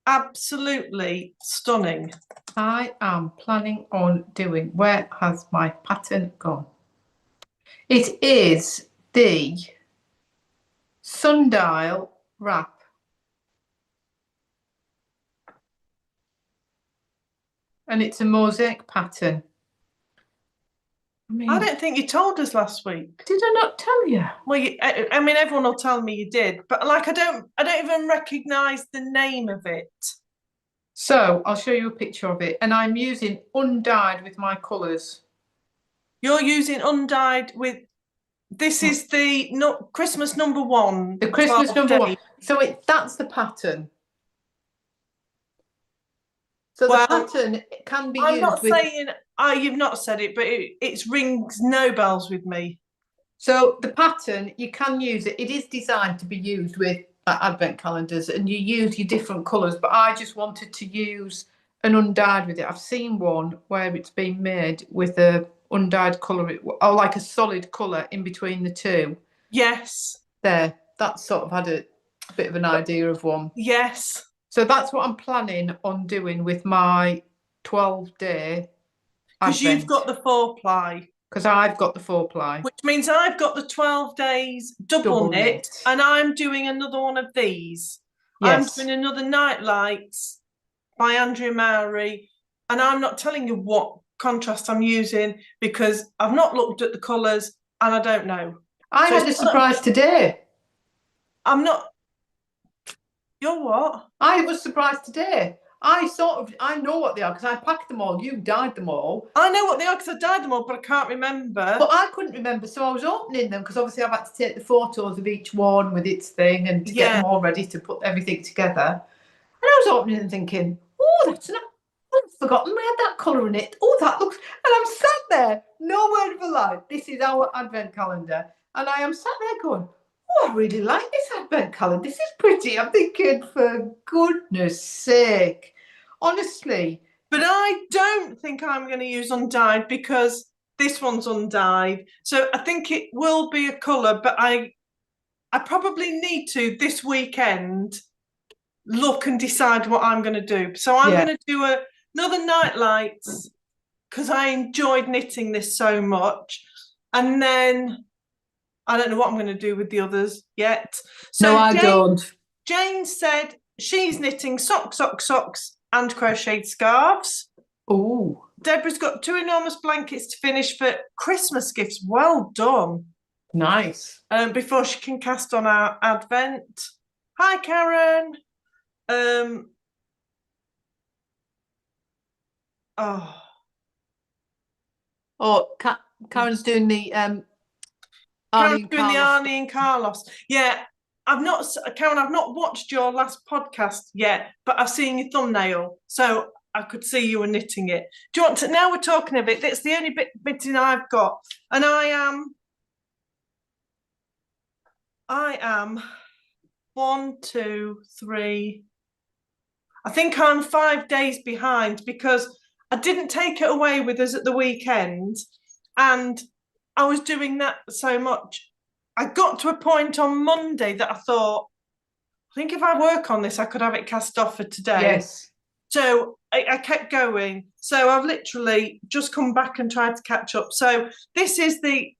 Absolutely stunning. I am planning on doing, where has my pattern gone? It is the sundial wrap. And it's a mosaic pattern. I don't think you told us last week. Did I not tell you? Well, I mean, everyone will tell me you did, but like, I don't even recognise the name of it. So I'll show you a picture of it, and I'm using undyed with my colours. You're using undyed with. This is the Christmas number 1. The Christmas number 1. So that's the pattern. So the pattern can be used. I'm not saying you've not said it, but it rings no bells with me. So the pattern, you can use it. It is designed to be used with advent calendars, and you use your different colours. But I just wanted to use an undyed with it. I've seen one where it's been made with a undyed colour, or like a solid colour in between the two. Yes. There, that sort of had a bit of an idea of one. Yes. So that's what I'm planning on doing with my 12-day. Because you've got the 4-ply. Because I've got the 4-ply. Which means I've got the 12 days double knit, and I'm doing another one of these. Yes. I'm doing another Night Lights by Andrea Mowry, and I'm not telling you what contrast I'm using because I've not looked at the colours and I don't know. I had a surprise today. I'm not. You're what? I was surprised today. I know what they are because I packed them all. You dyed them all. I know what they are because I dyed them all, but I can't remember. But I couldn't remember, so I was opening them because obviously I've had to take the photos of each one with its thing and to get them all ready to put everything together. And I was opening and thinking, oh, that's not. I've forgotten we had that colour in it. Oh, that looks. And I'm sat there, no word of a lie. This is our advent calendar, and I am sat there going, oh, I really like this advent calendar. This is pretty. I'm thinking, for goodness sake. Honestly. But I don't think I'm going to use undyed because this one's undyed. So I think it will be a colour, but I probably need to this weekend look and decide what I'm going to do. So I'm going to do another Night Lights because I enjoyed knitting this so much. And then I don't know what I'm going to do with the others yet. So no, I don't. Jane said she's knitting socks, and crocheted scarves. Oh. Deborah's got 2 enormous blankets to finish for Christmas gifts. Well done. Nice. Before she can cast on our advent. Hi, Karen. Karen's doing the Arne and Carlos. Yeah. Karen, I've not watched your last podcast yet, but I've seen your thumbnail, so I could see you were knitting it. Do you want to, now we're talking of it, that's the only bit knitting I've got. And I am 1, 2, 3. I think I'm 5 days behind because I didn't take it away with us at the weekend, and I was doing that so much. I got to a point on Monday that I thought, I think if I work on this, I could have it cast off for today. Yes. So I kept going. So I've literally just come back and tried to catch up. So this is the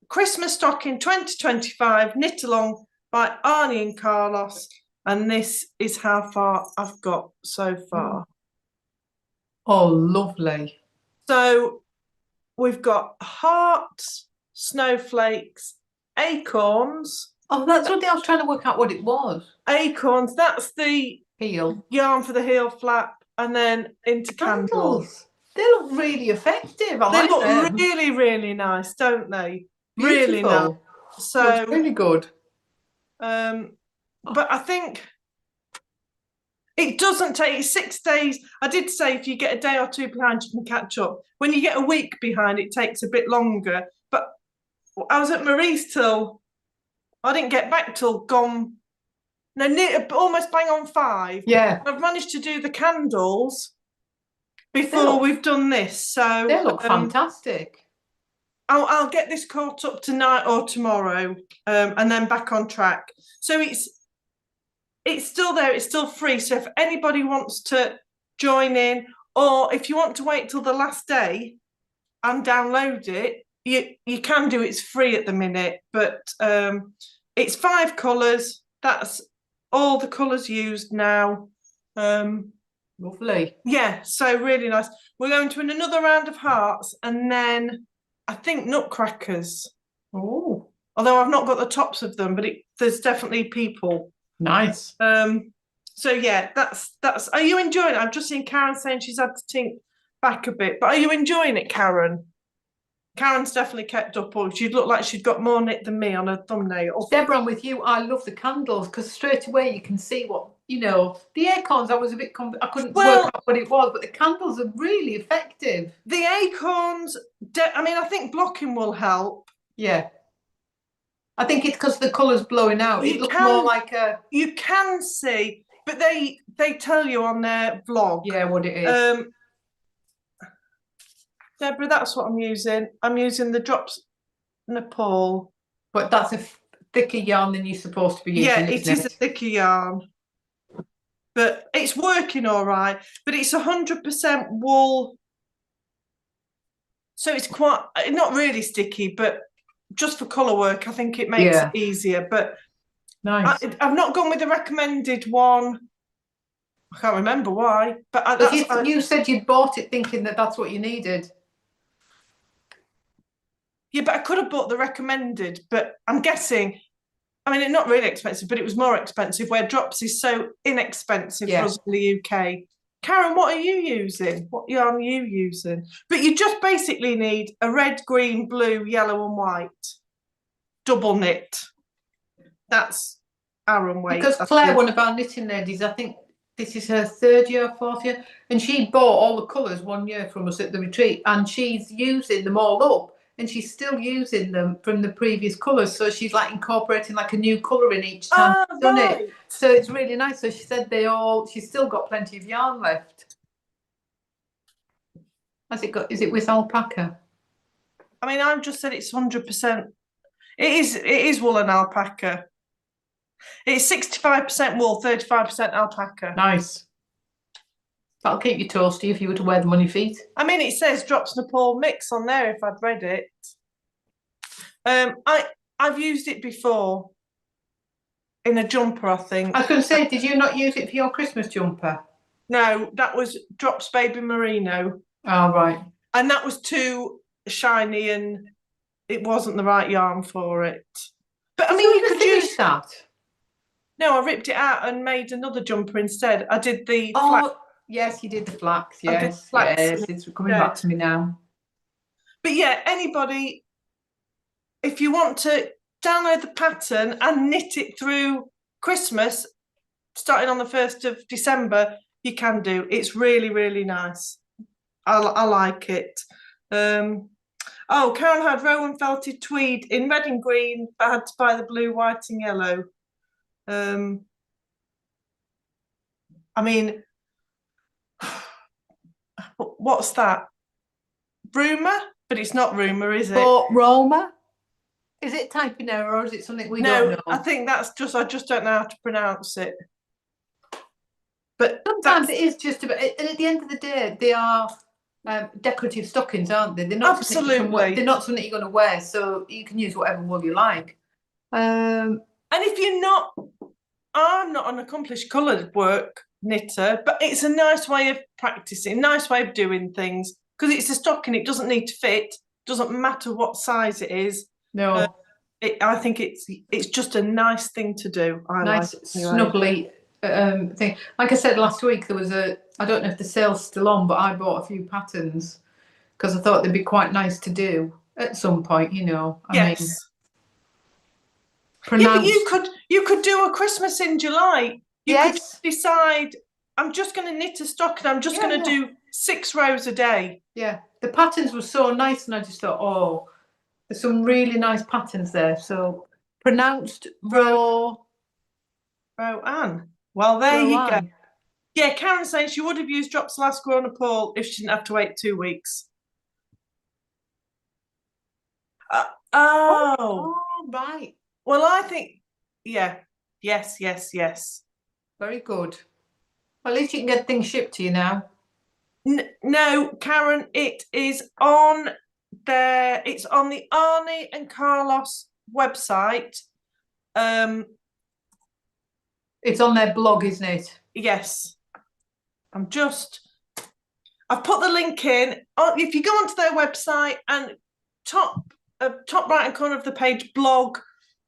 Christmas Stocking 2025 Knit Along by Arne and Carlos. And this is how far I've got so far. Oh, lovely. So we've got hearts, snowflakes, acorns. Oh, that's what I was trying to work out what it was. Acorns, that's the heel yarn for the heel flap, and then into candles. They look really effective. They look really, really nice, don't they? Beautiful. Really nice. So looks really good. But I think it doesn't take 6 days. I did say if you get a day or 2 behind, you can catch up. When you get a week behind, it takes a bit longer. But I was at Marie's till, I didn't get back till almost bang on 5. Yeah. I've managed to do the candles before we've done this. So they look fantastic. I'll get this caught up tonight or tomorrow, and then back on track. So it's still there, it's still free. So if anybody wants to join in, or if you want to wait till the last day and download it, you can do. It's free at the minute, but it's 5 colours. That's all the colours used now. Lovely. Yeah, so really nice. We're going to another round of hearts, and then I think nutcrackers. Oh, although I've not got the tops of them, but there's definitely people. Nice. So yeah, that's. Are you enjoying it? I've just seen Karen saying she's had to think back a bit, but are you enjoying it, Karen? Karen's definitely kept up, or she'd look like she'd got more knit than me on her thumbnail. Deborah, I'm with you. I love the candles because straight away you can see what, you know, the acorns, I was a bit, I couldn't work out what it was, but the candles are really effective. The acorns, I mean, I think blocking will help. Yeah. I think it's because the colour's blowing out. It looks more like a... You can see, but they tell you on their vlog. Yeah, what it is. Deborah, that's what I'm using. I'm using the Drops Nepal. But that's a thicker yarn than you're supposed to be using. Yeah, it is a thicker yarn. But it's working all right. But it's 100% wool. So it's quite, not really sticky, but just for colour work, I think it makes it easier. But nice. I've not gone with the recommended one. I can't remember why. But you said you'd bought it thinking that that's what you needed. Yeah, but I could have bought the recommended, but I'm guessing, I mean, it's not really expensive, but it was more expensive where Drops is so inexpensive for us in the UK. Karen, what are you using? What yarn are you using? But you just basically need a red, green, blue, yellow and white. Double knit. That's Aran weight. Because Claire, one of our knitting ladies, I think this is her 3rd year or 4th year, and she bought all the colours 1 year from us at the retreat, and she's using them all up. And she's still using them from the previous colours. So she's like incorporating like a new colour in each time she's done it. So it's really nice. So she said she's still got plenty of yarn left. Has it got, is it with alpaca? I mean, I've just said it's 100%. It is wool and alpaca. It's 65% wool, 35% alpaca. Nice. That'll keep you toasty if you were to wear them on your feet. I mean, it says Drops Nepal mix on there if I'd read it. I've used it before in a jumper, I think. I was going to say, did you not use it for your Christmas jumper? No, that was Drops Baby Merino. Oh, right. And that was too shiny and it wasn't the right yarn for it. But I mean, you could use that. No, I ripped it out and made another jumper instead. I did the flax. Yes, you did the flax. Yes, yes, it's coming back to me now. But yeah, anybody, if you want to download the pattern and knit it through Christmas, starting on the 1st of December, you can do. It's really, really nice. I like it. Karen had Rowan felted tweed in red and green, but I had to buy the blue, white and yellow. I mean, what's that? Rumour? But it's not rumour, is it? Or Roma? Is it typing error or is it something we don't know? I think that's just, I just don't know how to pronounce it. But sometimes it is just about, and at the end of the day, they are decorative stockings, aren't they? They're not absolutely. They're not something you're going to wear, so you can use whatever wool you like. And if you're not, I'm not an accomplished coloured work knitter, but it's a nice way of practicing, nice way of doing things, because it's a stocking. It doesn't need to fit. Doesn't matter what size it is. No, I think it's just a nice thing to do. Nice snuggly thing. Like I said last week, there was I don't know if the sale's still on, but I bought a few patterns because I thought they'd be quite nice to do at some point, you know. I mean, but you could do a Christmas in July. You could decide, I'm just going to knit a stocking. I'm just going to do 6 rows a day. Yeah, the patterns were so nice, and I just thought, oh, there's some really nice patterns there. So pronounced Rowan. Well, there you go. Yeah, Karen's saying she would have used Drops Alaska on Nepal if she didn't have to wait 2 weeks. Oh, right. well, I think, yeah, yes. Very good. Well, at least you can get things shipped to you now. No, Karen, it is on there. It's on the Arne and Carlos website. It's on their blog, isn't it? Yes. I've put the link in. If you go onto their website and top right hand corner of the page, blog,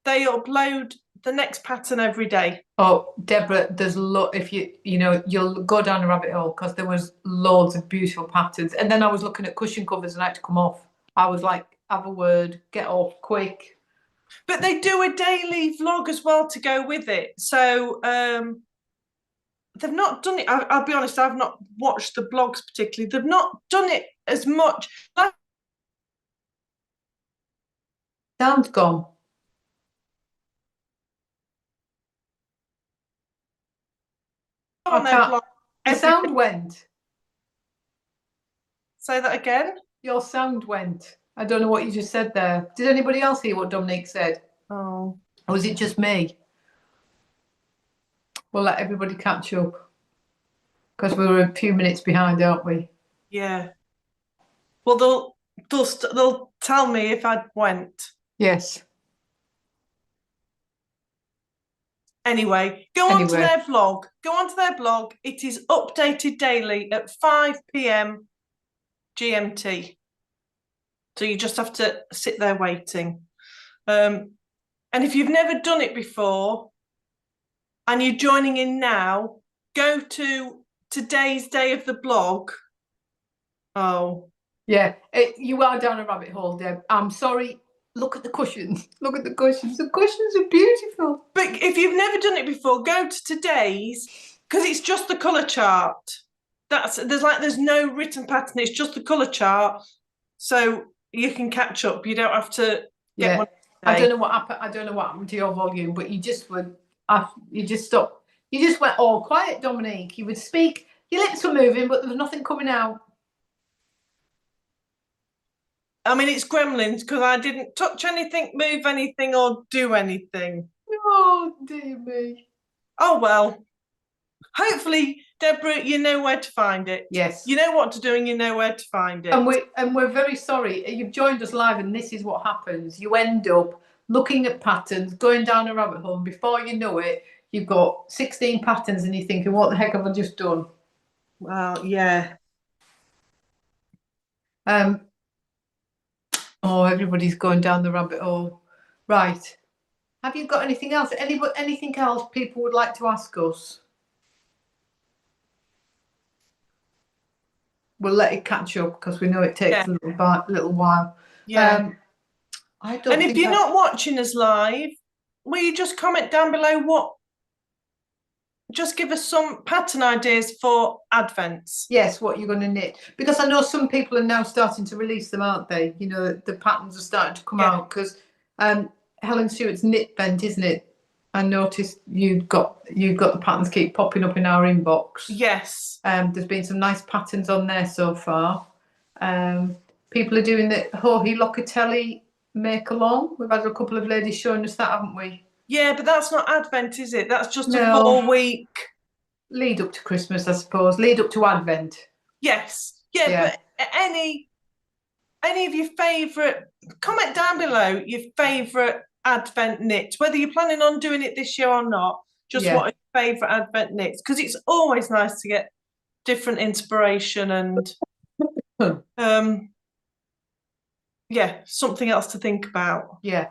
they upload the next pattern every day. Oh, Deborah, there's if you'll go down a rabbit hole because there was loads of beautiful patterns. And then I was looking at cushion covers and I had to come off. I was like, have a word, get off quick. But they do a daily vlog as well to go with it. So they've not done it. I'll be honest, I've not watched the blogs particularly. They've not done it as much. Sound's gone. On their blog. The sound went. Say that again. Your sound went. I don't know what you just said there. Did anybody else hear what Dominique said? Oh. Or was it just me? We'll let everybody catch up. Because we were a few minutes behind, aren't we? Yeah. Well, they'll tell me if I went. Yes. Anyway, go on to their blog. Go on to their blog. It is updated daily at 5 p.m. GMT. So you just have to sit there waiting. And if you've never done it before and you're joining in now, go to today's day of the blog. Oh. Yeah, you are down a rabbit hole, Deb. I'm sorry. Look at the cushions. Look at the cushions. The cushions are beautiful. But if you've never done it before, go to today's, because it's just the colour chart. There's no written pattern. It's just the colour chart, so you can catch up. You don't have to get one. I don't know what happened. I don't know what happened to your volume, but you just stopped. You just went all quiet, Dominique. You would speak. Your lips were moving, but there was nothing coming out. I mean, it's gremlins because I didn't touch anything, move anything, or do anything. Oh, dear me. Oh, well. Hopefully, Deborah, you know where to find it. Yes. You know what to do and you know where to find it. And we're very sorry. You've joined us live and this is what happens. You end up looking at patterns, going down a rabbit hole, and before you know it, you've got 16 patterns and you're thinking, what the heck have I just done? Well, yeah. Oh, everybody's going down the rabbit hole. Right. Have you got anything else? Anything else people would like to ask us? We'll let it catch up because we know it takes a little while. Yeah. And if you're not watching us live, will you just comment down below just give us some pattern ideas for Advents. Yes, what you're going to knit. Because I know some people are now starting to release them, aren't they? You know, the patterns are starting to come out because Helen Stewart's knit vent, isn't it? I noticed you've got the patterns keep popping up in our inbox. Yes. There's been some nice patterns on there so far. People are doing the Hohi Locatelli make along. We've had a couple of ladies showing us that, haven't we? Yeah, but that's not Advent, is it? That's just a 4-week lead up to Christmas, I suppose. Lead up to Advent. Yes. Yeah. But any of your favourite, comment down below your favourite Advent knit, whether you're planning on doing it this year or not. Just what are your favourite Advent knits? Because it's always nice to get different inspiration and something else to think about. Yeah,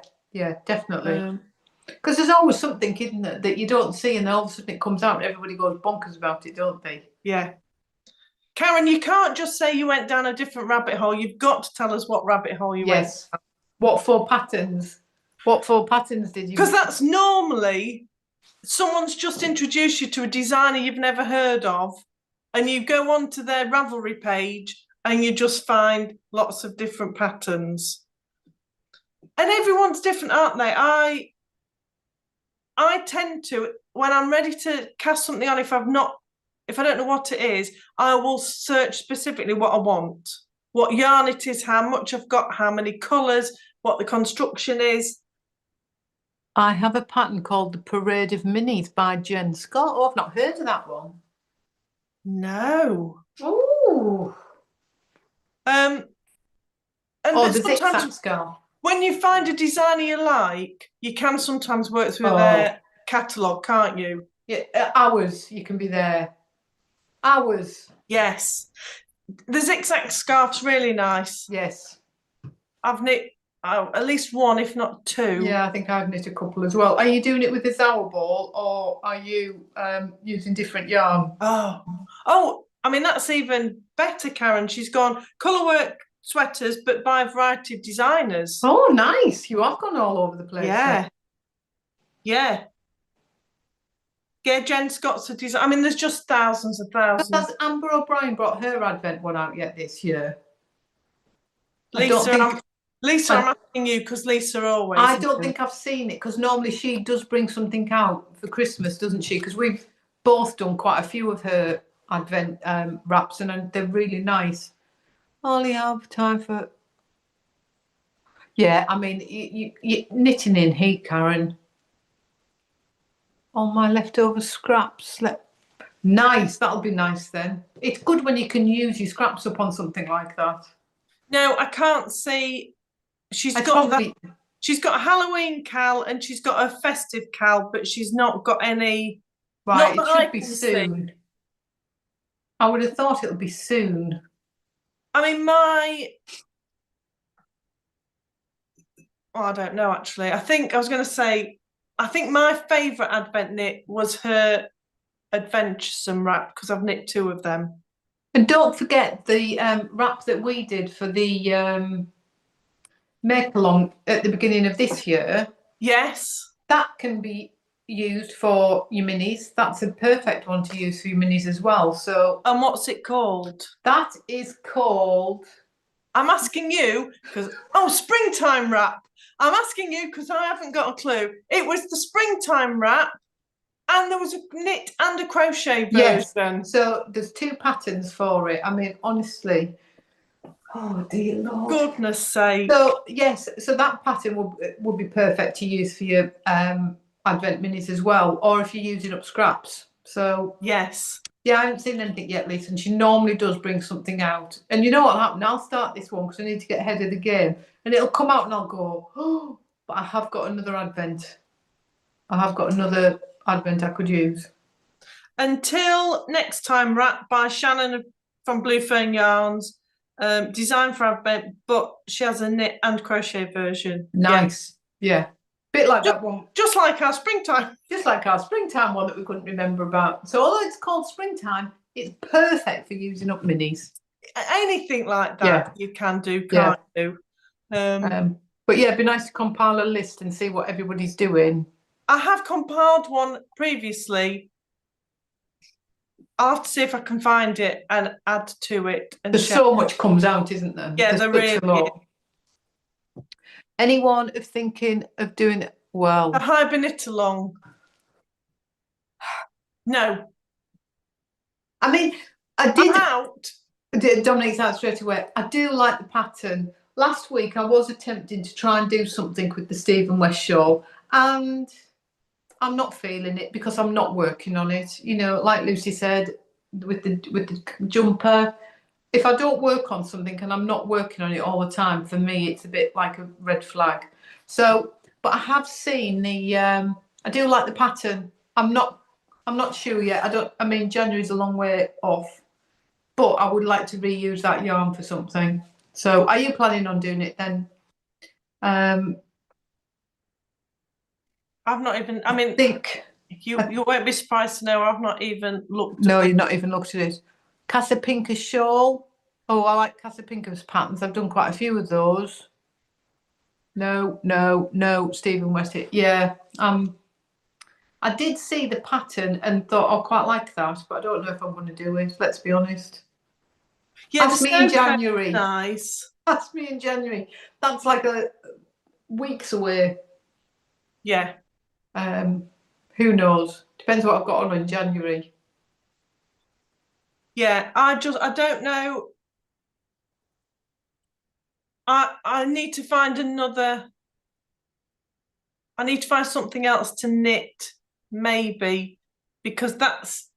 definitely. Because there's always something, isn't there, that you don't see, and then all of a sudden it comes out and everybody goes bonkers about it, don't they? Yeah. Karen, you can't just say you went down a different rabbit hole. You've got to tell us what rabbit hole you went down. What 4 patterns? What 4 patterns did you... Because that's normally someone's just introduced you to a designer you've never heard of, and you go onto their Ravelry page and you just find lots of different patterns. And everyone's different, aren't they? I tend to, when I'm ready to cast something on, if I've not if I don't know what it is, I will search specifically what I want, what yarn it is, how much I've got, how many colours, what the construction is. I have a pattern called the Parade of Minis by Jen Scott. Oh, I've not heard of that one. No. Oh. And The zigzag sometimes scarf. when you find a designer you like, you can sometimes work through their catalogue, can't you? Yeah, hours you can be there. Hours. Yes. The zigzag scarf's really nice. Yes. I've knit at least one, if not two. Yeah, I think I've knit a couple as well. Are you doing it with the Zower ball, or are you using different yarn? Oh, I mean, that's even better, Karen. She's gone colourwork sweaters, but by a variety of designers. Oh, nice. You have gone all over the place. Yeah. Yeah. Yeah, Jen Scott's a design. I mean, there's just thousands and thousands. Has Ambah O'Brien brought her Advent one out yet this year? Lisa, I'm asking you because Lisa always. I don't think I've seen it, because normally she does bring something out for Christmas, doesn't she? Because we've both done quite a few of her Advent wraps, and they're really nice. Only have time for. Yeah, I mean, you knitting in heat, Karen. All my leftover scraps. Nice, that'll be nice then. It's good when you can use your scraps up on something like that. No, I can't see. She's got a Halloween cal and she's got a festive cal, but she's not got any. Right, it should be soon. I would have thought it'll be soon. I mean, I don't know actually. I think my favourite Advent knit was her Adventuresome wrap, because I've knit two of them. And don't forget the wrap that we did for the make along at the beginning of this year. Yes. That can be used for your minis. That's a perfect one to use for your minis as well. So. And what's it called? That is called. I'm asking you because springtime wrap. I'm asking you because I haven't got a clue. It was the springtime wrap, and there was a knit and a crochet version. Yes. So there's two patterns for it. I mean, honestly. Oh dear Lord. Goodness sake. So yes, so that pattern would be perfect to use for your Advent minis as well, or if you're using up scraps. So yes. Yeah, I haven't seen anything yet, Lisa, and she normally does bring something out. And you know what happened? I'll start this one because I need to get ahead of the game. And it'll come out and I'll go, oh, but I have got another Advent. I could use. Until next time, wrap by Shannon from Blue Fern Yarns. Designed for Advent, but she has a knit and crochet version. Nice. Yeah. Bit like that one. Just like our springtime. Just like our springtime one that we couldn't remember about. So although it's called springtime, it's perfect for using up minis. Anything like that you can do, can't you? But yeah, it'd be nice to compile a list and see what everybody's doing. I have compiled one previously. I'll have to see if I can find it and add to it. And there's so much comes out, isn't there? Yeah, there really is. Anyone of thinking of doing it well? A hibernate along? No. I mean, I did. Dominique's out straight away. I do like the pattern. Last week I was attempting to try and do something with the Stephen West shawl, and I'm not feeling it because I'm not working on it. You know, like Lucy said, with the jumper. If I don't work on something and I'm not working on it all the time, for me it's a bit like a red flag. So, but I have seen the. I do like the pattern. I'm not sure yet. I mean, January's a long way off, but I would like to reuse that yarn for something. So, are you planning on doing it then? I've not even. I mean, you won't be surprised to know I've not even looked. No, you've not even looked at it. Casapinka shawl. Oh, I like Casapinka's patterns. I've done quite a few of those. No, Stephen West. Yeah, I did see the pattern and thought, I quite like that, but I don't know if I'm going to do it. Let's be honest. Yeah, ask me in January. Nice. Ask me in January. That's like weeks away. Yeah. Who knows? Depends what I've got on in January. Yeah, I don't know. I need to find another. I need to find something else to knit, maybe, because that's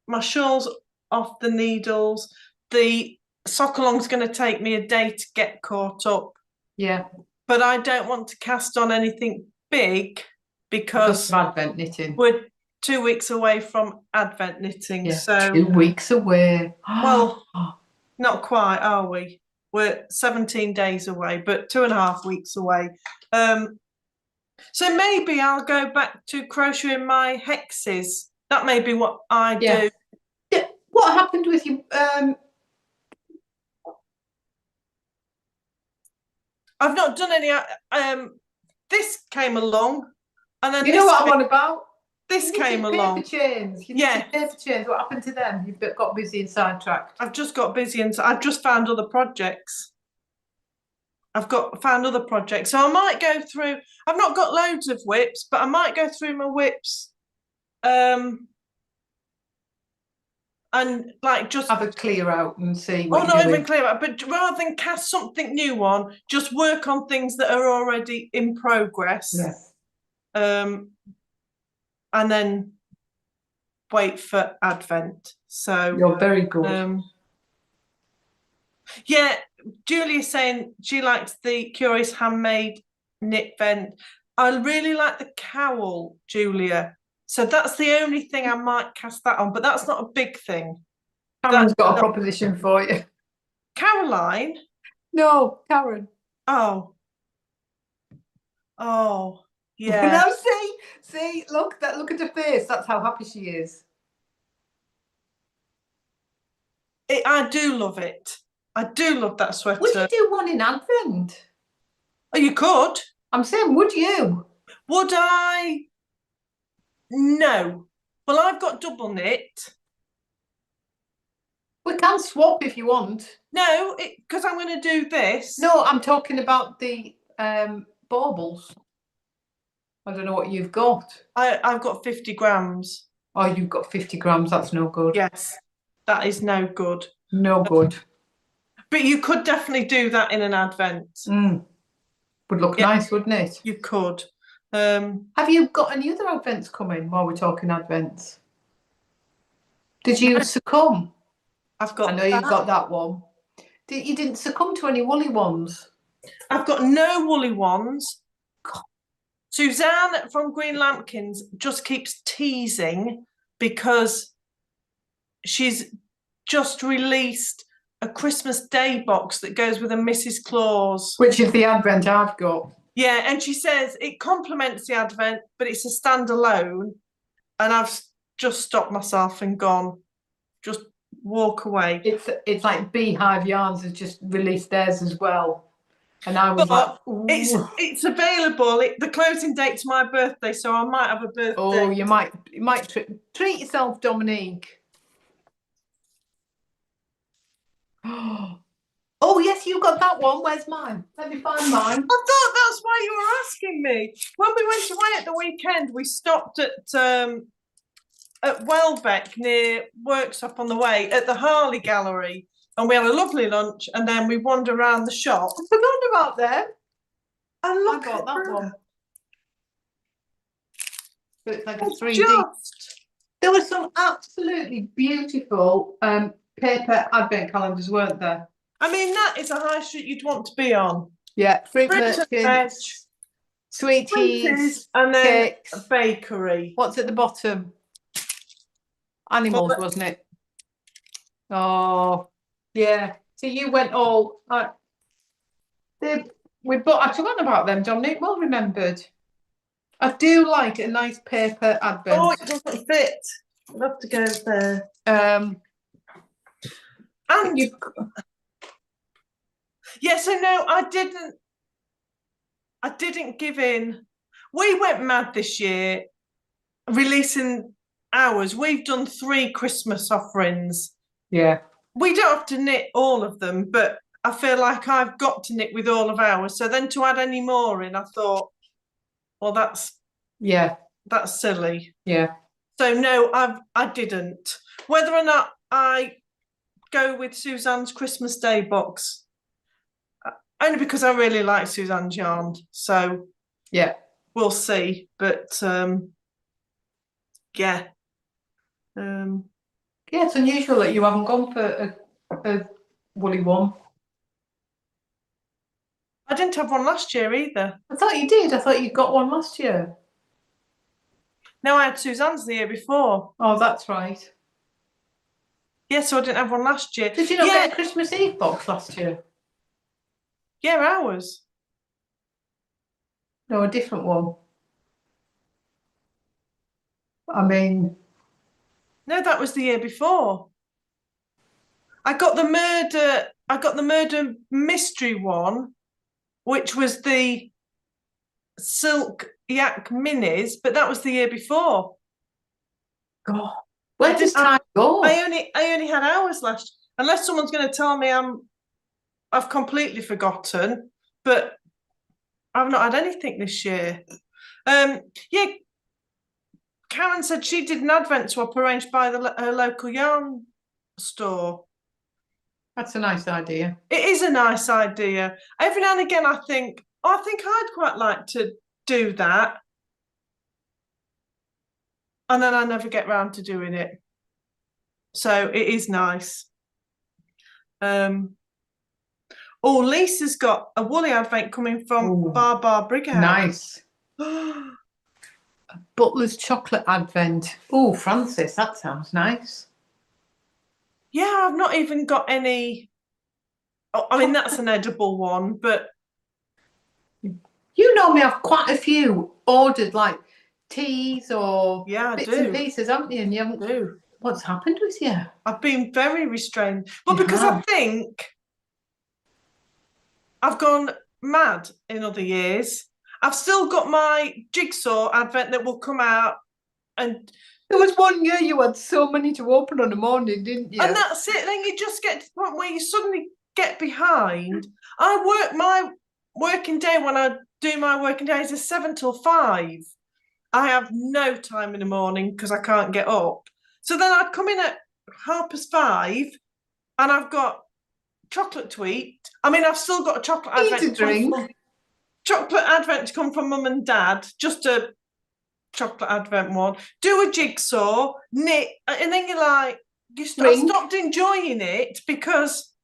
my shawl's off the needles. The sock along's going to take me a day to get caught up. Yeah. But I don't want to cast on anything big because of Advent knitting. We're 2 weeks away from Advent knitting. Yeah, so 2 weeks away. Well, not quite, are we? We're 17 days away, but 2.5 weeks away. So maybe I'll go back to crocheting my hexes. That may be what I do. Yeah. What happened with you? I've not done any. This came along, and then you know what I'm on about. This came along. Paper chains. Paper chains. What happened to them? You've got busy and sidetracked. I've just got busy and I've just found other projects. Found other projects, so I might go through. I've not got loads of whips, but I might go through my whips, and like just have a clear out and see. What not even clear out, but rather than cast something new on, just work on things that are already in progress. Yes. And then wait for Advent. So you're very good. Yeah, Julia's saying she likes the Curious Handmade knit vent. I really like the cowl, Julia. So that's the only thing I might cast that on, but that's not a big thing. Karen's got a proposition for you. Caroline? No, Karen. Oh, yeah. Now see, look at her face. That's how happy she is. I do love it. I do love that sweater. Would you do one in Advent? Oh, you could. I'm saying, would you? Would I? No. Well, I've got double knit. We can swap if you want. No, because I'm going to do this. No, I'm talking about the baubles. I don't know what you've got. I've got 50 grams. Oh, you've got 50 grams. That's no good. Yes, that is no good. No good. But you could definitely do that in an Advent. Would look nice, wouldn't it? You could. Have you got any other Advents coming while we're talking Advents? Did you succumb? I've got. I know you've got that one. You didn't succumb to any woolly ones? I've got no woolly ones. Suzanne from Green Lampkins just keeps teasing because she's just released a Christmas Day box that goes with a Mrs. Claus. Which is the Advent I've got. Yeah, and she says it complements the Advent, but it's a standalone. And I've just stopped myself and gone, just walk away. It's like Beehive Yarns has just released theirs as well. And I was it's available. The closing date's my birthday, so I might have a birthday. Oh, you might treat yourself, Dominique. Oh yes, you got that one. Where's mine? Let me find mine. I thought that's why you were asking me. When we went away at the weekend, we stopped at Welbeck near Worksop on the way at the Harley Gallery, and we had a lovely lunch, and then we wandered around the shop. I forgot about them. I got that one. So it's like a 3D. There were some absolutely beautiful paper advent calendars, weren't there? I mean, that is a high street you'd want to be on. Yeah, fruit merchants, sweeties, and then cakes. A bakery. What's at the bottom? Animals, wasn't it? Oh, yeah. So you went all. I've forgotten about them, Dominique. Well remembered. I do like a nice paper advent. Oh, it doesn't fit. I'll have to go there. And you. Yeah, so no, I didn't give in. We went mad this year releasing ours. We've done 3 Christmas offerings. Yeah. We don't have to knit all of them, but I feel like I've got to knit with all of ours. So then to add any more in, I thought, well, that's silly. Yeah. So no, I didn't. Whether or not I go with Suzanne's Christmas Day box. Only because I really like Suzanne's yarn. So Yeah. We'll see. But yeah. Yeah, it's unusual that you haven't gone for a woolly one. I didn't have one last year either. I thought you did. I thought you got one last year. No, I had Suzanne's the year before. Oh, that's right. Yeah, so I didn't have one last year. Did you not get a Christmas Eve box last year? Yeah, ours. No, a different one. I mean... No, that was the year before. I got the murder mystery one, which was the silk yak minis, but that was the year before. God, where does time go? I only had ours last. Unless someone's going to tell me I've completely forgotten, but I've not had anything this year. Yeah, Karen said she did an advent swap arranged by her local yarn store. That's a nice idea. It is a nice idea. Every now and again, I think I'd quite like to do that, and then I never get round to doing it. So it is nice. Oh, Lisa's got a woolly advent coming from Bar Brighouse. Nice. Butler's chocolate advent. Oh, Francis, that sounds nice. Yeah, I've not even got any. Oh, I mean, that's an edible one, but you normally have quite a few ordered, like teas or bits and pieces, haven't you? And you haven't. Do. What's happened with you? I've been very restrained, but because I think I've gone mad in other years. I've still got my jigsaw advent that will come out, and there was one year you had so many to open on a morning, didn't you? And that's it. Then you just get to the point where you suddenly get behind. My working day when I do my working days is 7 till 5. I have no time in the morning because I can't get up. So then I'd come in at 5:30, and I've got chocolate to eat. I mean, I've still got a chocolate advent to drink. Chocolate advent to come from mum and dad. Just a chocolate advent one. Do a jigsaw, knit, and then you're like, I stopped enjoying it because,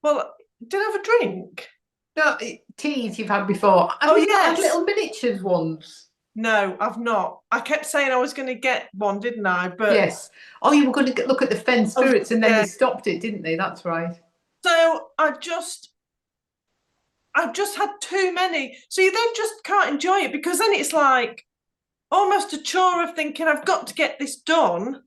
well, did I have a drink? No, teas you've had before. Have you had little miniatures ones? No, I've not. I kept saying I was going to get one, didn't I? But yes. Oh, you were going to look at the Fen Spirits, and then they stopped it, didn't they? That's right. So I've just had too many. So you then just can't enjoy it, because then it's like almost a chore of thinking I've got to get this done,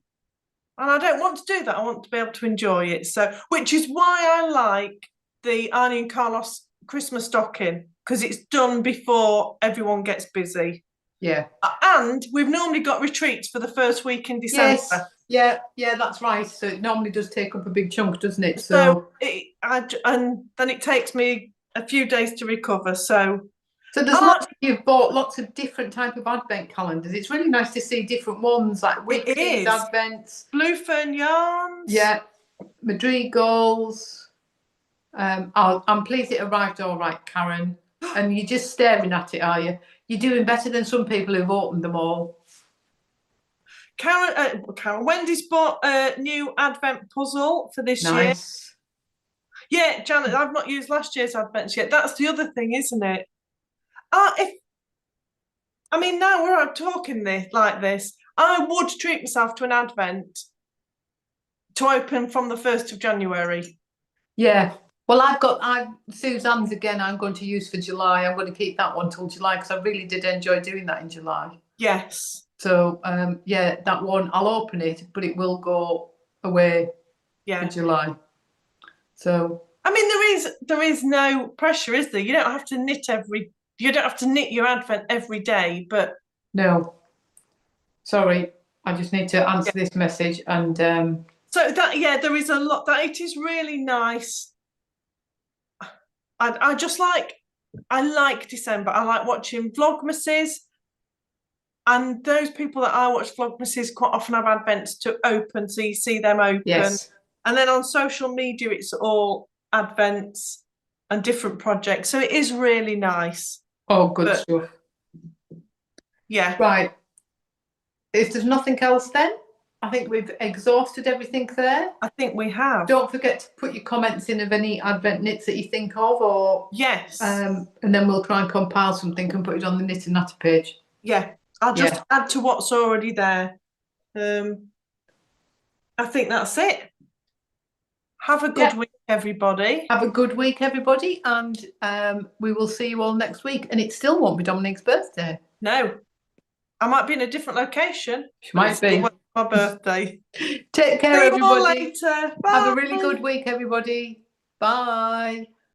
and I don't want to do that. I want to be able to enjoy it. So, which is why I like the Arne and Carlos Christmas stocking, because it's done before everyone gets busy. Yeah. And we've normally got retreats for the first week in December. Yes. Yeah, that's right. So it normally does take up a big chunk, doesn't it? And then it takes me a few days to recover. So there's you've bought lots of different type of advent calendars. It's really nice to see different ones, like Whitney's advents, Blue Fern yarns. Yeah, Madrigals. I'm pleased it arrived all right, Karen. And you're just staring at it, are you? You're doing better than some people who've opened them all. Karen, Wendy's bought a new advent puzzle for this year. Yeah, Janet, I've not used last year's advents yet. That's the other thing, isn't it? Now we're talking like this, I would treat myself to an advent to open from the 1st of January. Yeah. Well, Suzanne's again, I'm going to use for July. I'm going to keep that one till July, because I really did enjoy doing that in July. Yes. So, that one, I'll open it, but it will go away for July. So. There is no pressure, is there? You don't have to knit your advent every day, but. No. Sorry, I just need to answer this message and. So there is a lot that it is really nice. I like December. I like watching Vlogmases, and those people that I watch Vlogmases quite often have advents to open, so you see them open. Yes. And then on social media, it's all advents and different projects. So it is really nice. Oh, good stuff. Yeah. Right. If there's nothing else then, I think we've exhausted everything there. I think we have. Don't forget to put your comments in of any advent knits that you think of, or yes. And then we'll try and compile something and put it on the Knit and Natter page. Yeah. I'll just add to what's already there. I think that's it. Have a good week, everybody. Have a good week, everybody, and we will see you all next week. And it still won't be Dominique's birthday. No. I might be in a different location. She might be. My birthday. Take care, see everybody. you all later. Bye. Have a really good week, everybody. Bye.